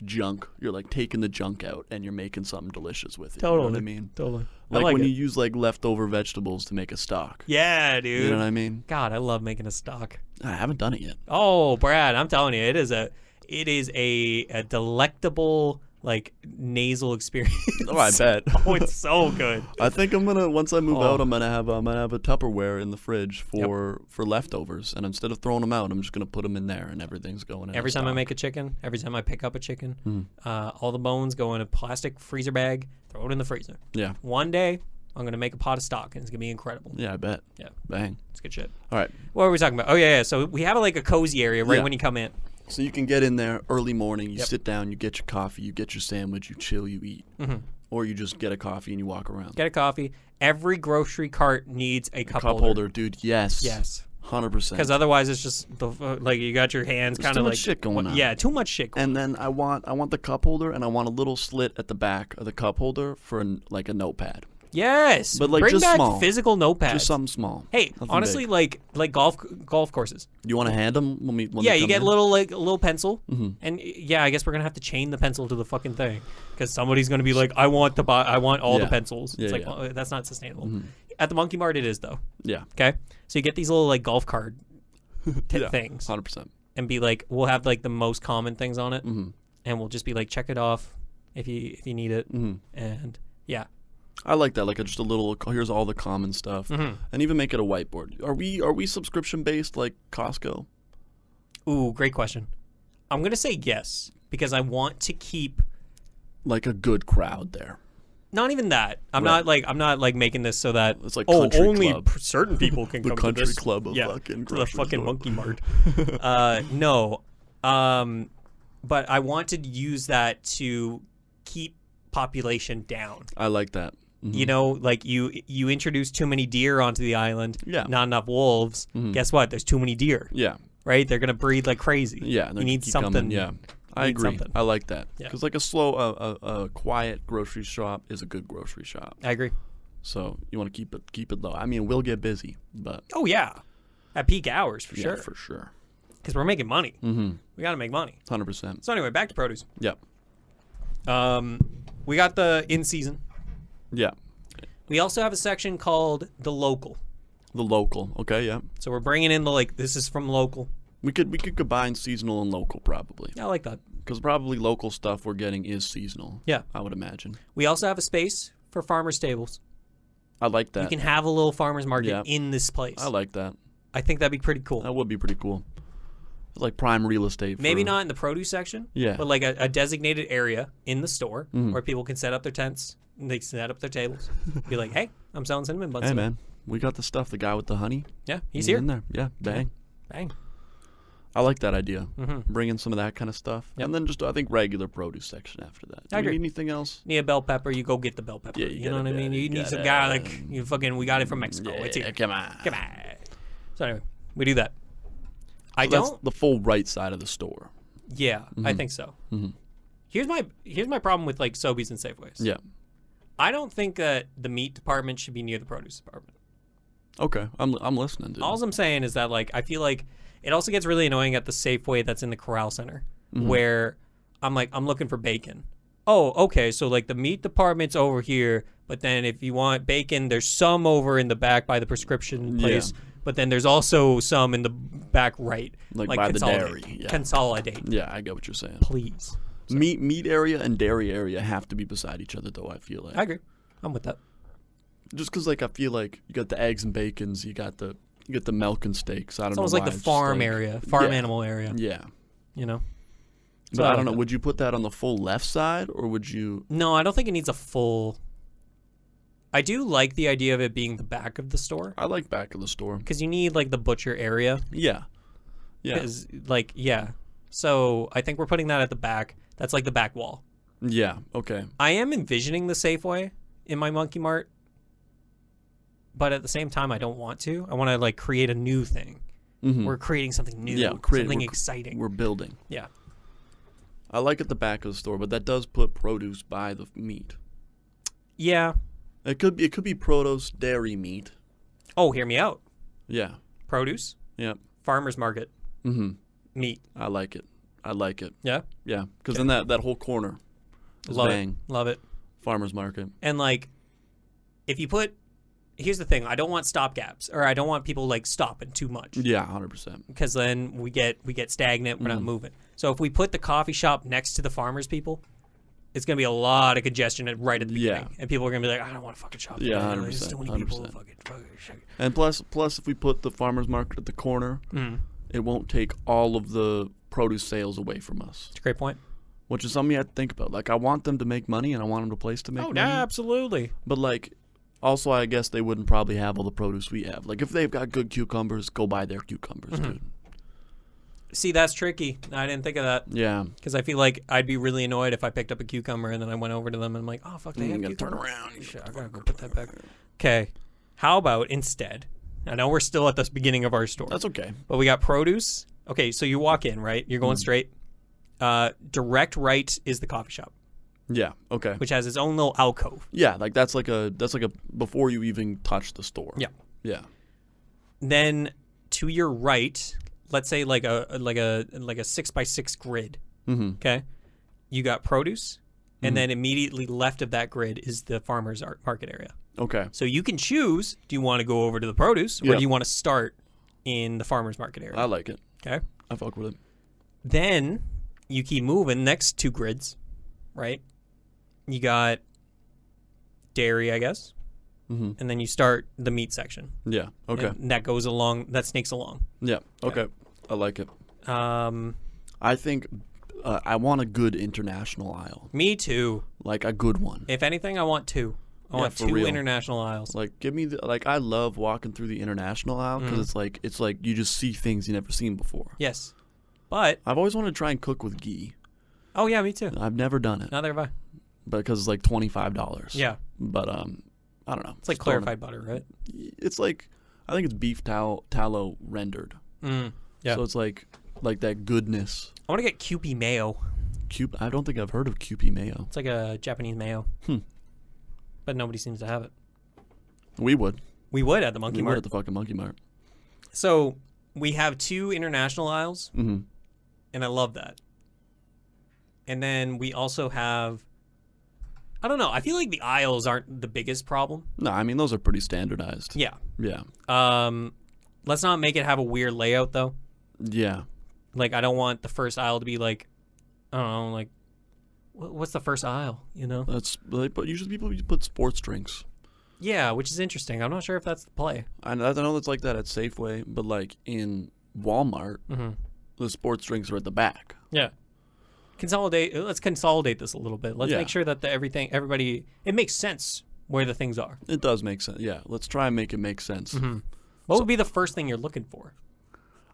junk. You're like taking the junk out, and you're making something delicious with it. Totally. You know what I mean? Totally. Like when you use like leftover vegetables to make a stock. Yeah, dude. You know what I mean? God, I love making a stock. I haven't done it yet. Oh, Brad, I'm telling you, it is a delectable like nasal experience. Oh, I bet. Oh, it's so good. I think I'm gonna once I move out, I'm gonna have a Tupperware in the fridge for leftovers, and instead of throwing them out, I'm just gonna put them in there, and everything's going in. Every time I make a chicken, every time I pick up a chicken, all the bones go in a plastic freezer bag. Throw it in the freezer. Yeah. One day, I'm gonna make a pot of stock, and it's gonna be incredible. Yeah, I bet. Yeah. Bang. It's good shit. All right. What were we talking about? Oh yeah. So we have like a cozy area right when you come in. So you can get in there early morning, you sit down, you get your coffee, you get your sandwich, you chill, you eat. Or you just get a coffee and you walk around. Get a coffee. Every grocery cart needs a cup holder. Dude, yes. Yes. 100%. Because otherwise it's just, like you got your hands kind of like. Too much shit going on. Yeah, too much shit going on. And then I want the cup holder, and I want a little slit at the back of the cup holder for like a notepad. Yes, but like bring just back small. Physical notepads. Just something small. Hey, nothing honestly, big. like golf courses. You want to hand them when we? Yeah, you get a little pencil, and yeah, I guess we're gonna have to chain the pencil to the fucking thing because somebody's gonna be like, I want all the pencils. It's like well, that's not sustainable. At the Monkey Mart, it is though. Yeah. Okay, so you get these little like golf card things. 100%. And be like, we'll have like the most common things on it, and we'll just be like, check it off if you need it, and yeah. I like that, like just a little. Here's all the common stuff, and even make it a whiteboard. Are we subscription based like Costco? Ooh, great question. I'm gonna say yes because I want to keep like a good crowd there. Not even that. I'm not like making this so that it's like only club. Certain people can the come country to this. club of fucking to the fucking store. Monkey Mart. No, but I want to use that to keep population down. I like that. You know, like you introduce too many deer onto the island, not enough wolves. Guess what? There's too many deer. Yeah. right? They're gonna breed like crazy. Yeah, you need something. Coming. Yeah, I agree. Something. I like that Yeah. because like a quiet grocery shop is a good grocery shop. I agree. So you want to keep it low. I mean, we'll get busy, but oh yeah, at peak hours for sure. For sure. Because we're making money. Mm-hmm. We got to make money. 100%. So anyway, back to produce. Yep. We got the in season. Yeah. We also have a section called the local. The local. Okay. Yeah. So we're bringing in this is from local. We could combine seasonal and local probably. Yeah, I like that. Because probably local stuff we're getting is seasonal. Yeah. I would imagine. We also have a space for farmers' tables. I like that. You can have a little farmers market in this place. I like that. I think that'd be pretty cool. That would be pretty cool. It's like prime real estate. Maybe not in the produce section. Yeah. But like a designated area in the store where people can set up their tents. And they set up their tables. Be like, hey, I'm selling cinnamon buns. Hey, man. We got the stuff. The guy with the honey. Yeah, he's here. In there. Yeah, bang. Yeah. Bang. I like that idea. Mm-hmm. Bring in some of that kind of stuff. Yep. And then just, I think, regular produce section after that. Do I we agree. need anything else? Need a bell pepper, you go get the bell pepper. Yeah, you know what I mean? You need some guy like, we got it from Mexico. Yeah, it's here. come on. Come on. So anyway, we do that. That's the full right side of the store. Yeah, I think so. Mm-hmm. Here's my problem with like Sobeys and Safeways. Yeah. I don't think that the meat department should be near the produce department. Okay, I'm listening, dude. All I'm saying is that like I feel like it also gets really annoying at the Safeway that's in the Corral Center where I'm looking for bacon. Oh, okay, so like the meat department's over here, but then if you want bacon, there's some over in the back by the prescription place. Yeah. But then there's also some in the back right. Like by the dairy. Yeah. Consolidate. Yeah, I get what you're saying. Please. So. Meat area and dairy area have to be beside each other, though, I feel like. I agree. I'm with that. Just because, like, I feel like you got the eggs and bacons, you got the milk and steaks. I don't know. It's almost like the farm area, animal area. Yeah. You know? But I don't know. Would you put that on the full left side, or would you? No, I don't think it needs a full. I do like the idea of it being the back of the store. I like back of the store because you need like the butcher area. Yeah. Yeah. So I think we're putting that at the back. That's like the back wall. Yeah. Okay. I am envisioning the Safeway in my Monkey Mart, but at the same time, I don't want to. I want to like create a new thing. Mm-hmm. We're creating something new. Yeah. Something exciting. We're building. Yeah. I like at the back of the store, but that does put produce by the meat. Yeah. It could be produce, dairy, meat. Oh, hear me out. Yeah. Produce. Yeah. Farmer's market. Mm-hmm. Meat. I like it. Yeah? Yeah. Because then that whole corner is bang. Love it. Farmer's market. And like, if you put, here's the thing, I don't want stopgaps, or I don't want people like stopping too much. Yeah, 100%. Because then we get stagnant, we're not moving. So if we put the coffee shop next to the farmers people, it's going to be a lot of congestion right at the beginning. And people are going to be like, I don't want to fucking shop. Yeah, 100%. There's so many people fucking. And plus, if we put the farmer's market at the corner, it won't take all of the produce sales away from us. That's a great point. Which is something you have to think about. Like, I want them to make money, and I want them to place to make money. Oh, yeah, absolutely. But, like, also, I guess they wouldn't probably have all the produce we have. Like, if they've got good cucumbers, go buy their cucumbers, dude. See, that's tricky. I didn't think of that. Yeah. Because I feel like I'd be really annoyed if I picked up a cucumber and then I went over to them and I'm like, oh, fuck, they have cucumber. Turn around. Shit, I gotta go put that back. Okay. How about instead? I know we're still at the beginning of our store. That's okay. But we got produce. Okay, so you walk in, right? You're going straight. Direct right is the coffee shop. Yeah. Okay. Which has its own little alcove. Yeah, like that's like a before you even touch the store. Yeah. Yeah. Then to your right, let's say like a 6x6 grid. Mm-hmm. Okay. You got produce, and then immediately left of that grid is the farmer's market area. Okay. So you can choose: do you want to go over to the produce, or do you want to start in the farmer's market area? I like it. Okay. I fuck with it. Then you keep moving next 2 grids, right? You got dairy, I guess. Mm-hmm. And then you start the meat section. Yeah. Okay. And that goes along. That snakes along. Yeah. Okay. I like it. I think I want a good international aisle. Me too. Like a good one. If anything, I want 2. I want 2 international aisles. Like, give me I love walking through the international aisle because it's like you just see things you never seen before. Yes, but I've always wanted to try and cook with ghee. Oh yeah, me too. I've never done it. Neither have I. Because it's like $25. Yeah. But I don't know. It's like clarified butter, right? It's like I think it's beef tallow rendered. Yeah. So it's like that goodness. I want to get Kewpie mayo. I don't think I've heard of Kewpie mayo. It's like a Japanese mayo. But nobody seems to have it. We would. We would at the Monkey Mart. We would at the fucking Monkey Mart. So we have 2 international aisles, and I love that. And then we also have, I don't know, I feel like the aisles aren't the biggest problem. No, I mean, those are pretty standardized. Yeah. Yeah. Let's not make it have a weird layout, though. Yeah. Like, I don't want the first aisle to be like, I don't know, like, what's the first aisle, you know? But usually people put sports drinks. Yeah, which is interesting. I'm not sure if that's the play. I know that's like that at Safeway, but like in Walmart, the sports drinks are at the back. Yeah. Let's consolidate this a little bit. Let's make sure that everybody, it makes sense where the things are. It does make sense. Yeah. Let's try and make it make sense. What would be the first thing you're looking for?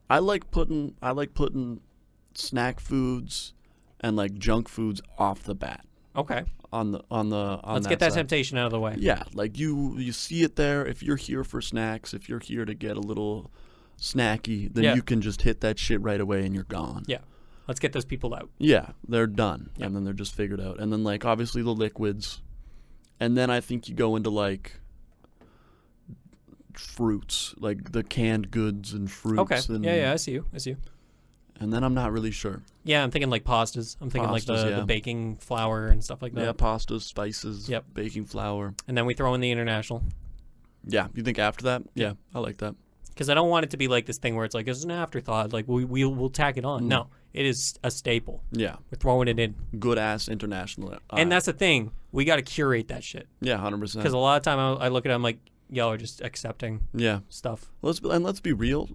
I like putting snack foods and like junk foods off the bat. Okay. Let's get that temptation out of the way. Yeah, like you see it there. If you're here for snacks, if you're here to get a little snacky, then you can just hit that shit right away and you're gone. Yeah. Let's get those people out. Yeah, they're done. Yep. And then they're just figured out. And then like obviously the liquids. And then I think you go into like fruits, like the canned goods and fruits. Okay. And, yeah, I see you. And then I'm not really sure. Yeah, I'm thinking like pastas. I'm thinking like the baking flour and stuff like that. Yeah, pastas, spices, baking flour. And then we throw in the international. Yeah, you think after that? Yeah, I like that. Because I don't want it to be like this thing where it's like, it's an afterthought. Like, we'll tack it on. No, it is a staple. Yeah. We're throwing it in. Good-ass international. And that's the thing. We got to curate that shit. Yeah, 100%. Because a lot of time I look at it, I'm like, y'all are just accepting stuff. Let's be real.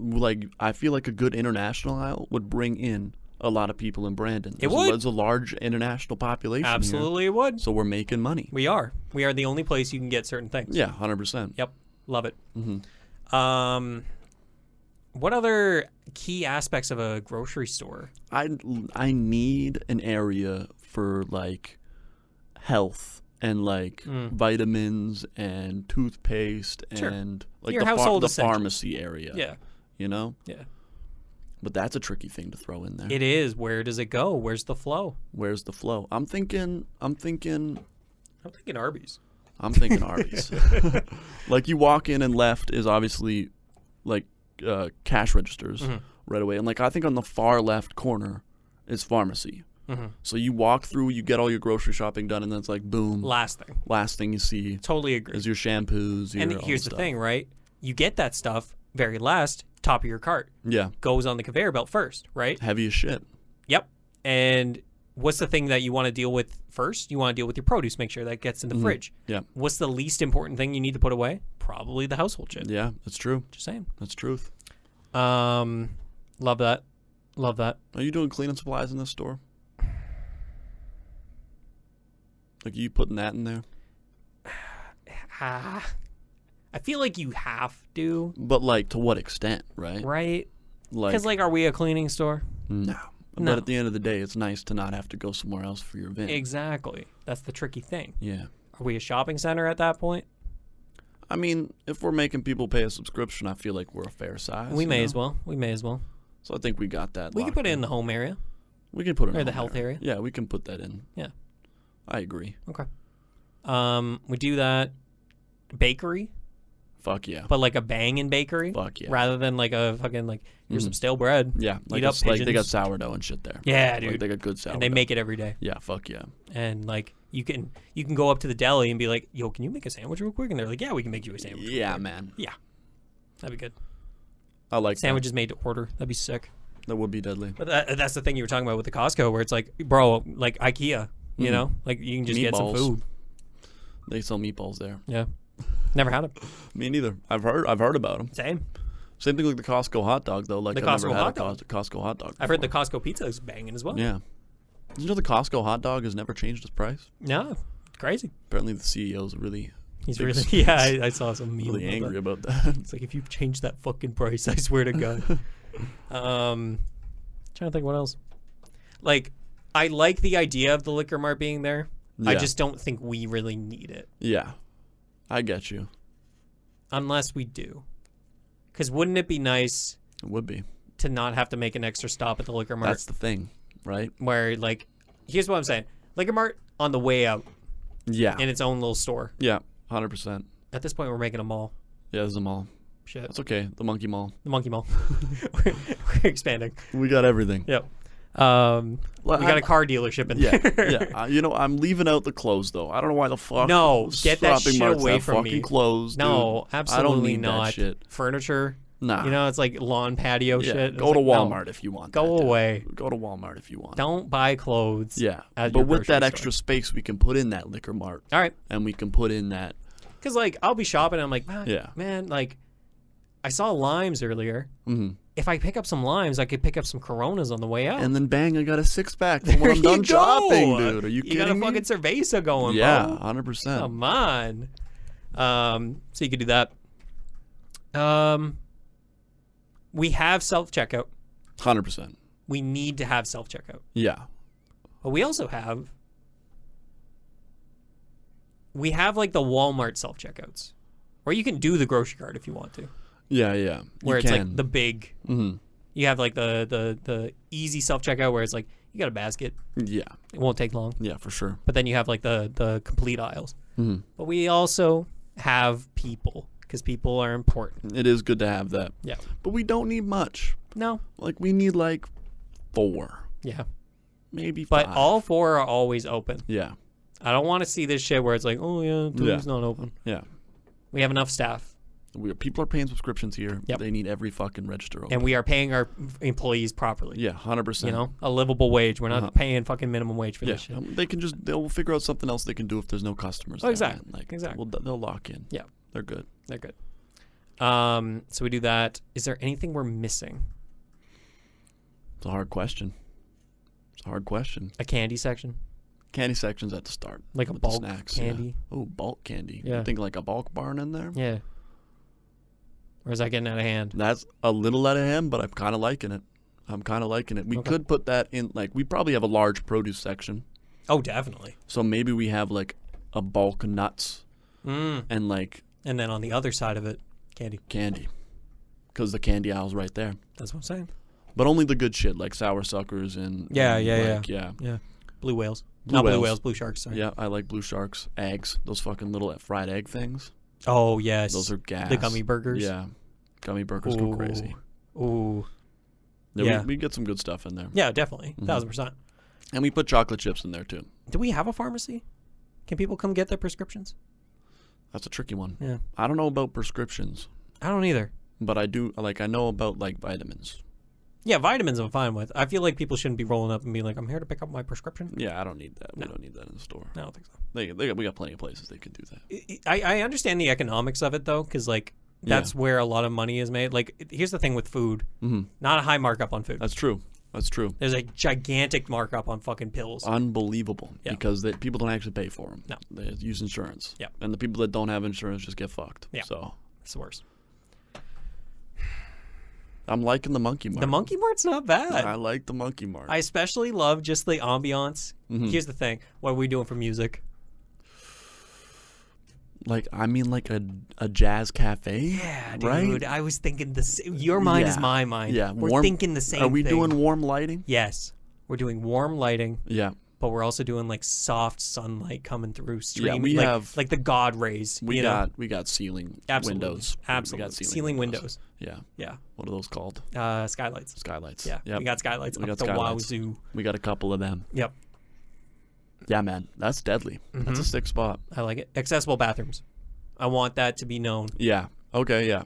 Like, I feel like a good international aisle would bring in a lot of people in Brandon. There's a large international population. Absolutely, here, it would. So we're making money. We are the only place you can get certain things. Yeah, 100%. Yep, love it. What other key aspects of a grocery store? I need an area for like health and like vitamins and toothpaste and like the pharmacy area. Yeah. You know? Yeah. But that's a tricky thing to throw in there. It is. Where does it go? Where's the flow? I'm thinking Arby's. I'm thinking Arby's. Like you walk in and left is obviously like cash registers right away. And like I think on the far left corner is pharmacy. So you walk through, you get all your grocery shopping done, and then it's like boom. Last thing you see. Totally agree. Is your shampoos. And here's the thing, right? You get that stuff very last, top of your cart. Yeah. Goes on the conveyor belt first, right? Heavy as shit. Yep. And what's the thing that you want to deal with first? You want to deal with your produce, make sure that gets in the fridge. Yeah. What's the least important thing you need to put away? Probably the household shit. Yeah, that's true. Just saying. That's truth. Love that. Are you doing cleaning supplies in this store? Like, are you putting that in there? I feel like you have to. But, like, to what extent, right? Right. Because, like, are we a cleaning store? No. But at the end of the day, it's nice to not have to go somewhere else for your bin. Exactly. That's the tricky thing. Yeah. Are we a shopping center at that point? I mean, if we're making people pay a subscription, I feel like we're a fair size. We may as well. So I think we got that. We can put it in the home area. We can put it in the health area. Yeah, we can put that in. Yeah. I agree. Okay. We do that. Bakery. Fuck yeah. But like a banging bakery. Fuck yeah. Rather than like a fucking like here's some stale bread. Yeah. Like they got sourdough and shit there. Yeah, dude. Like they got good sourdough. And they make it every day. Yeah. Fuck yeah. And like you can go up to the deli and be like, yo, can you make a sandwich real quick? And they're like, yeah, we can make you a sandwich. Yeah, man. Yeah. That'd be good. I like sandwiches made to order. That'd be sick. That would be deadly. But that's the thing you were talking about with the Costco, where it's like, bro, like IKEA, you know, like you can just get some food. They sell meatballs there. Yeah, never had them. Me neither. I've heard about them. Same thing like the Costco hot dog though. Like the Costco hot dog. Costco hot dog. I've heard the Costco pizza is banging as well. Yeah. Did you know the Costco hot dog has never changed its price? No, it's crazy. Apparently the CEO's really. He's really I saw some meme really angry about that. It's like if you change that fucking price, I swear to God. Trying to think what else. Like, I like the idea of the liquor mart being there. Yeah. I just don't think we really need it. Yeah, I get you. Unless we do. Because wouldn't it be nice? It would be. to not have to make an extra stop at the Liquor Mart. That's the thing, right? Where, like, here's what I'm saying. Liquor Mart on the way out. Yeah. In its own little store. Yeah, 100%. At this point, we're making a mall. Yeah, there's a mall. Shit. That's okay. The Monkey Mall. The Monkey Mall. we're expanding. We got everything. Yep. We got a car dealership in there. Yeah. You know, I'm leaving out the clothes, though. I don't know why the fuck. No, get that shit away from fucking me. Clothes, no, dude. absolutely I don't need not. that shit. Furniture. Nah. You know, it's like lawn patio shit. Go to Walmart if you want. Go away. Go to Walmart if you want. Don't buy clothes. Yeah. But with that extra space, we can put in that Liquor Mart. All right. And we can put in that. Because, like, I'll be shopping and I'm like, man, like, I saw limes earlier. Mm-hmm. If I pick up some limes, I could pick up some Coronas on the way out. And then bang, I got a 6-pack when I'm done shopping, dude. Are you kidding me? You got a fucking cerveza going, yeah, bro. 100%. Come on. So you could do that. We have self-checkout. 100%. We need to have self-checkout. Yeah. But we also have... We have, like, the Walmart self-checkouts. Or you can do the grocery cart if you want to. Yeah. Where it's, like, the big... Mm-hmm. You have, like, the easy self-checkout where it's, like, you got a basket. Yeah. It won't take long. Yeah, for sure. But then you have, like, the complete aisles. Mm-hmm. But we also have people. Because people are important. It is good to have that. Yeah. But we don't need much. No. Like, we need, like, 4. Yeah. Maybe 5. But all 4 are always open. Yeah. I don't want to see this shit where it's like, oh, yeah, 2's not open. Yeah. We have enough staff. People are paying subscriptions here. Yep. They need every fucking register open. And we are paying our employees properly. Yeah, 100%. You know, a livable wage. We're not paying fucking minimum wage for this shit. They'll figure out something else they can do if there's no customers. Oh, exactly. Exactly. They'll lock in. Yeah. They're good. They're good. So we do that. Is there anything we're missing? It's a hard question. A candy section? Candy section's at the start. Like a with bulk the snacks, candy? Yeah. Oh, bulk candy. Yeah. You think like a bulk barn in there? Yeah. Or is that getting out of hand? That's a little out of hand, but I'm kind of liking it. We could put that in, like, we probably have a large produce section. Oh, definitely. So maybe we have, like, a bulk nuts and, like... And then on the other side of it, candy. Because the candy aisle's right there. That's what I'm saying. But only the good shit, like sour suckers and... Yeah. Blue whales. Blue sharks, sorry. Yeah, I like blue sharks. Eggs. Those fucking little fried egg things. Oh, yes. Those are gas. The gummy burgers. Yeah. Gummy burgers go crazy. Ooh. Yeah. We get some good stuff in there. Yeah, definitely. 1,000%. And we put chocolate chips in there, too. Do we have a pharmacy? Can people come get their prescriptions? That's a tricky one. Yeah. I don't know about prescriptions. I don't either. But I do, like, I know about, like, vitamins. Yeah, vitamins I'm fine with. I feel like people shouldn't be rolling up and being like, I'm here to pick up my prescription. Yeah, I don't need that. No. We don't need that in the store. I don't think so. We got plenty of places they could do that. I understand the economics of it, though, because, like, that's where a lot of money is made. Like, here's the thing with food. Not a high markup on food. That's true. There's a gigantic markup on fucking pills. Unbelievable. Yeah. Because people don't actually pay for them. No. They use insurance. Yeah. And the people that don't have insurance just get fucked. Yeah. So it's the worst. I'm liking the Monkey Mart. The Monkey Mart's not bad. I like the Monkey Mart. I especially love just the ambiance. Here's the thing. What are we doing for music? Like, I mean, like a jazz cafe? Yeah, dude. Right? I was thinking the same. Your mind is my mind. Yeah. We're thinking the same thing. Are we doing warm lighting? Yes. We're doing warm lighting. Yeah. But we're also doing, like, soft sunlight coming through, streaming. Yeah, we have... Like the God rays. We got ceiling windows. Absolutely. We got ceiling windows. Yeah. Yeah. What are those called? Skylights. Skylights. Yeah. Yep. We got skylights We up got the skylights. wazoo. We got a couple of them. Yep. Yeah, man. That's deadly. That's a sick spot. I like it. Accessible bathrooms. I want that to be known. Yeah. Okay, yeah.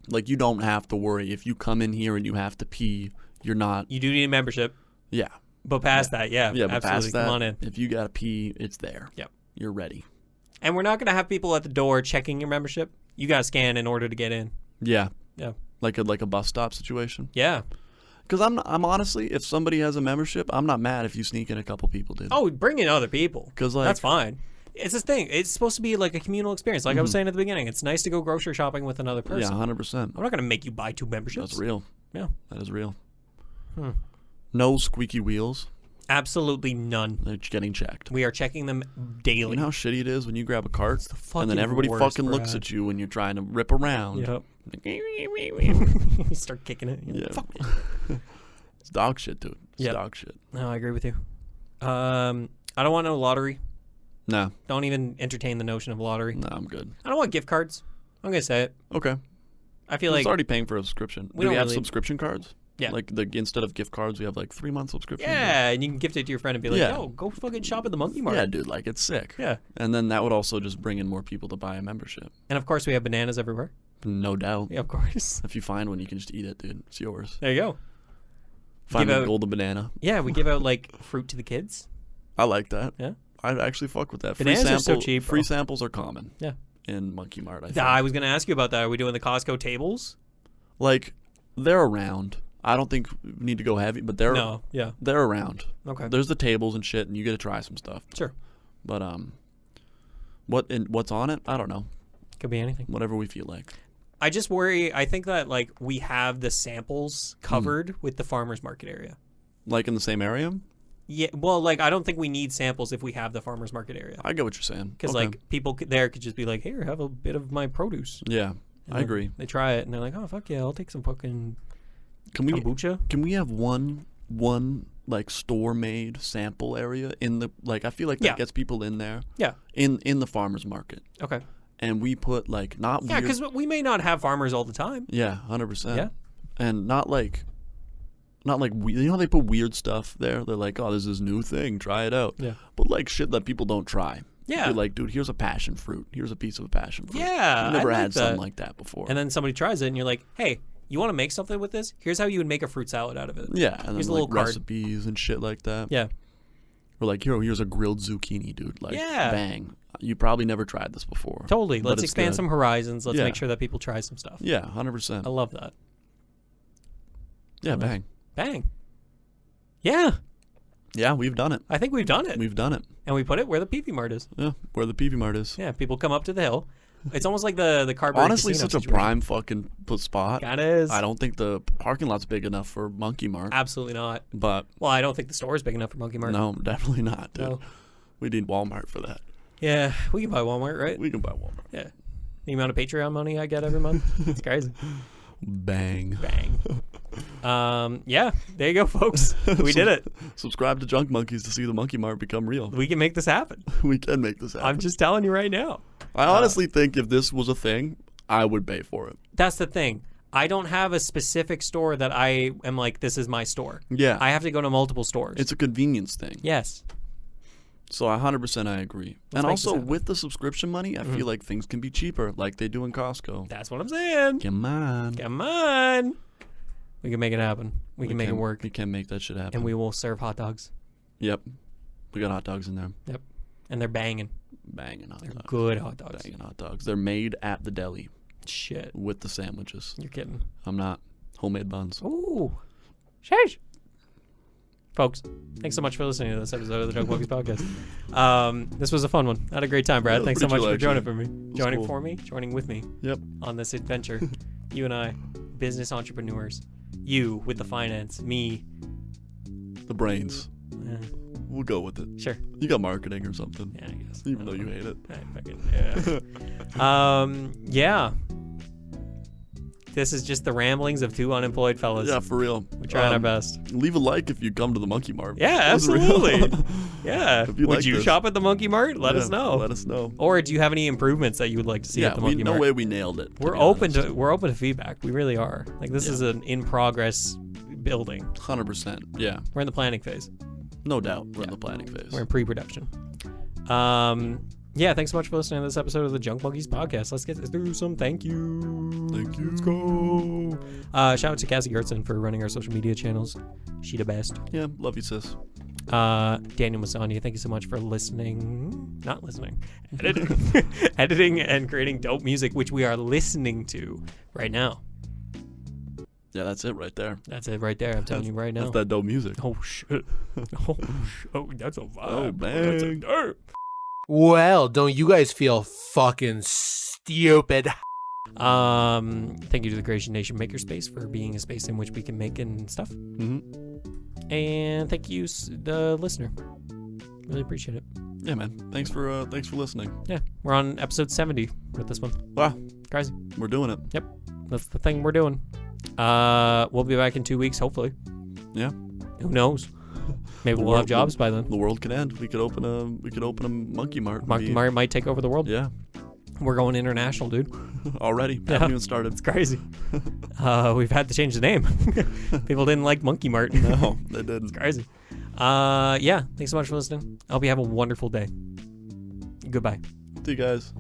Like, you don't have to worry. If you come in here and you have to pee, you're not... You do need a membership. Yeah. But past that, but absolutely. past that, come on in. If you got to pee, it's there. Yep. You're ready. And we're not going to have people at the door checking your membership. You got to scan in order to get in. Yeah. Yeah. Like a bus stop situation? Yeah. Because I'm honestly, if somebody has a membership, I'm not mad if you sneak in a couple people, dude. Oh, bring in other people. Because, like... That's fine. It's this thing. It's supposed to be like a communal experience. Like I was saying at the beginning, it's nice to go grocery shopping with another person. Yeah, 100%. I'm not going to make you buy 2 memberships. That's real. Yeah. That is real. No squeaky wheels. Absolutely none. They're getting checked. We are checking them daily. You know how shitty it is when you grab a cart the and then everybody worst, fucking looks at you when you're trying to rip around. Yep. You start kicking it. Yeah. Fuck me. It's dog shit, dude. It's dog shit. No, I agree with you. I don't want no lottery. No. Don't even entertain the notion of lottery. No, I'm good. I don't want gift cards. I'm going to say it. Okay. I feel like... It's already paying for a subscription. Do we have subscription cards? Yeah. Like, instead of gift cards, we have, 3-month subscription. Yeah, and you can gift it to your friend and be like, yo, go fucking shop at the Monkey Mart. Yeah, dude, it's sick. Yeah. And then that would also just bring in more people to buy a membership. And, of course, we have bananas everywhere. No doubt. Yeah, of course. If you find one, you can just eat it, dude. It's yours. There you go. Find a golden banana. Yeah, we give out, fruit to the kids. I like that. Yeah. I actually fuck with that. Bananas are so cheap. Free samples are common. Yeah. In Monkey Mart, I think. I was going to ask you about that. Are we doing the Costco tables? They're around. I don't think we need to go heavy, but they're around. Okay. There's the tables and shit, and you get to try some stuff. Sure. But what's on it? I don't know. Could be anything. Whatever we feel like. I just worry. I think that we have the samples covered with the farmers market area. In the same area? Yeah. Well, I don't think we need samples if we have the farmers market area. I get what you're saying. Because people there could just be like, here, have a bit of my produce. Yeah, I agree. They try it and they're like, oh fuck yeah, I'll take some fucking kombucha. Can we have one store made sample area in the I feel like that gets people in there. Yeah. In the farmers market. Okay. And we put not weird. Yeah, because we may not have farmers all the time. Yeah, 100%. Yeah. And not how they put weird stuff there. They're like, oh, there's this new thing, try it out. Yeah. But shit that people don't try. Yeah. You're like, dude, here's a passion fruit. Here's a piece of a passion fruit. Yeah. I've never had something like that before. And then somebody tries it and you're like, hey, you want to make something with this? Here's how you would make a fruit salad out of it. Yeah. And here's then a little recipes and shit like that. Yeah. Or here's a grilled zucchini, dude. Bang. You probably never tried this before. Totally. Let's expand some horizons. Let's make sure that people try some stuff. Yeah, 100%. I love that. Yeah, bang. Bang. Yeah. Yeah, we've done it. I think we've done it. We've done it. And we put it where the Peepee Mart is. Yeah, where the Peepee Mart is. Yeah, people come up to the hill. It's almost like the Carberry Honestly, Casino such situation. a prime fucking spot. It is. I don't think the parking lot's big enough for Monkey Mart. Absolutely not. But I don't think the store is big enough for Monkey Mart. No, definitely not, dude. No. We need Walmart for that. Yeah, we can buy Walmart, right? We can buy Walmart. Yeah. The amount of Patreon money I get every month, it's crazy. Bang. Yeah, there you go, folks. We did it. Subscribe to Junk Monkeys to see the Monkey Mart become real. We can make this happen. We can make this happen. I'm just telling you right now. I honestly think if this was a thing, I would pay for it. That's the thing. I don't have a specific store that I am like, this is my store. Yeah. I have to go to multiple stores. It's a convenience thing. Yes. So 100% I agree. And also with the subscription money, I feel like things can be cheaper like they do in Costco. That's what I'm saying. Come on. Come on. We can make it happen. We can make it work. We can make that shit happen. And we will serve hot dogs. Yep. We got hot dogs in there. Yep. And they're banging. Banging hot dogs. Good hot dogs. Banging hot dogs. They're made at the deli. Shit. With the sandwiches. You're kidding. I'm not. Homemade buns. Ooh. Sheesh. Folks, thanks so much for listening to this episode of the Junk Monkeys podcast. This was a fun one. I had a great time, Brad. Thanks so much for joining with me. Yep. On this adventure. You and I, business entrepreneurs. You with the finance. Me. The brains. We'll go with it. Sure. You got marketing or something. Yeah, I guess. Even though you hate it. Yeah. This is just the ramblings of two unemployed fellas. Yeah, for real. We're trying our best. Leave a like if you come to the Monkey Mart. Yeah, absolutely. Yeah. Would you shop at the Monkey Mart? Let us know. Let us know. Or do you have any improvements that you would like to see at the Monkey Mart? No way we nailed it. We're open to feedback. We really are. This is an in progress building. 100%. Yeah. We're in the planning phase. No doubt. We're in the planning phase. We're in pre-production. Yeah, thanks so much for listening to this episode of the Junk Monkeys podcast. Let's get through some thank you. Thank you. Let's go. Shout out to Cassie Gertzen for running our social media channels. She the best. Yeah, love you, sis. Daniel Mosionier, thank you so much for editing and creating dope music, which we are listening to right now. Yeah, that's it right there. That's it right there. I'm telling you right now. That's that dope music. Oh, shit. Oh, that's a vibe. Oh, man. That's a derp. Well, don't you guys feel fucking stupid? Thank you to the Creation Nation Makerspace for being a space in which we can make and stuff. Mm-hmm. And thank you, the listener. Really appreciate it. Yeah, man. Thanks for listening. Yeah, we're on episode 70 with this one. Wow, crazy. We're doing it. Yep. That's the thing we're doing. We'll be back in 2 weeks, hopefully. Yeah. Who knows? Maybe we'll have jobs by then. The world could end. We could open a Monkey Mart. Monkey Mart might take over the world. Yeah. We're going international, dude. Already. Haven't even started. It's crazy. We've had to change the name. People didn't like Monkey Mart. No, they didn't. It's crazy. Yeah. Thanks so much for listening. I hope you have a wonderful day. Goodbye. See you guys.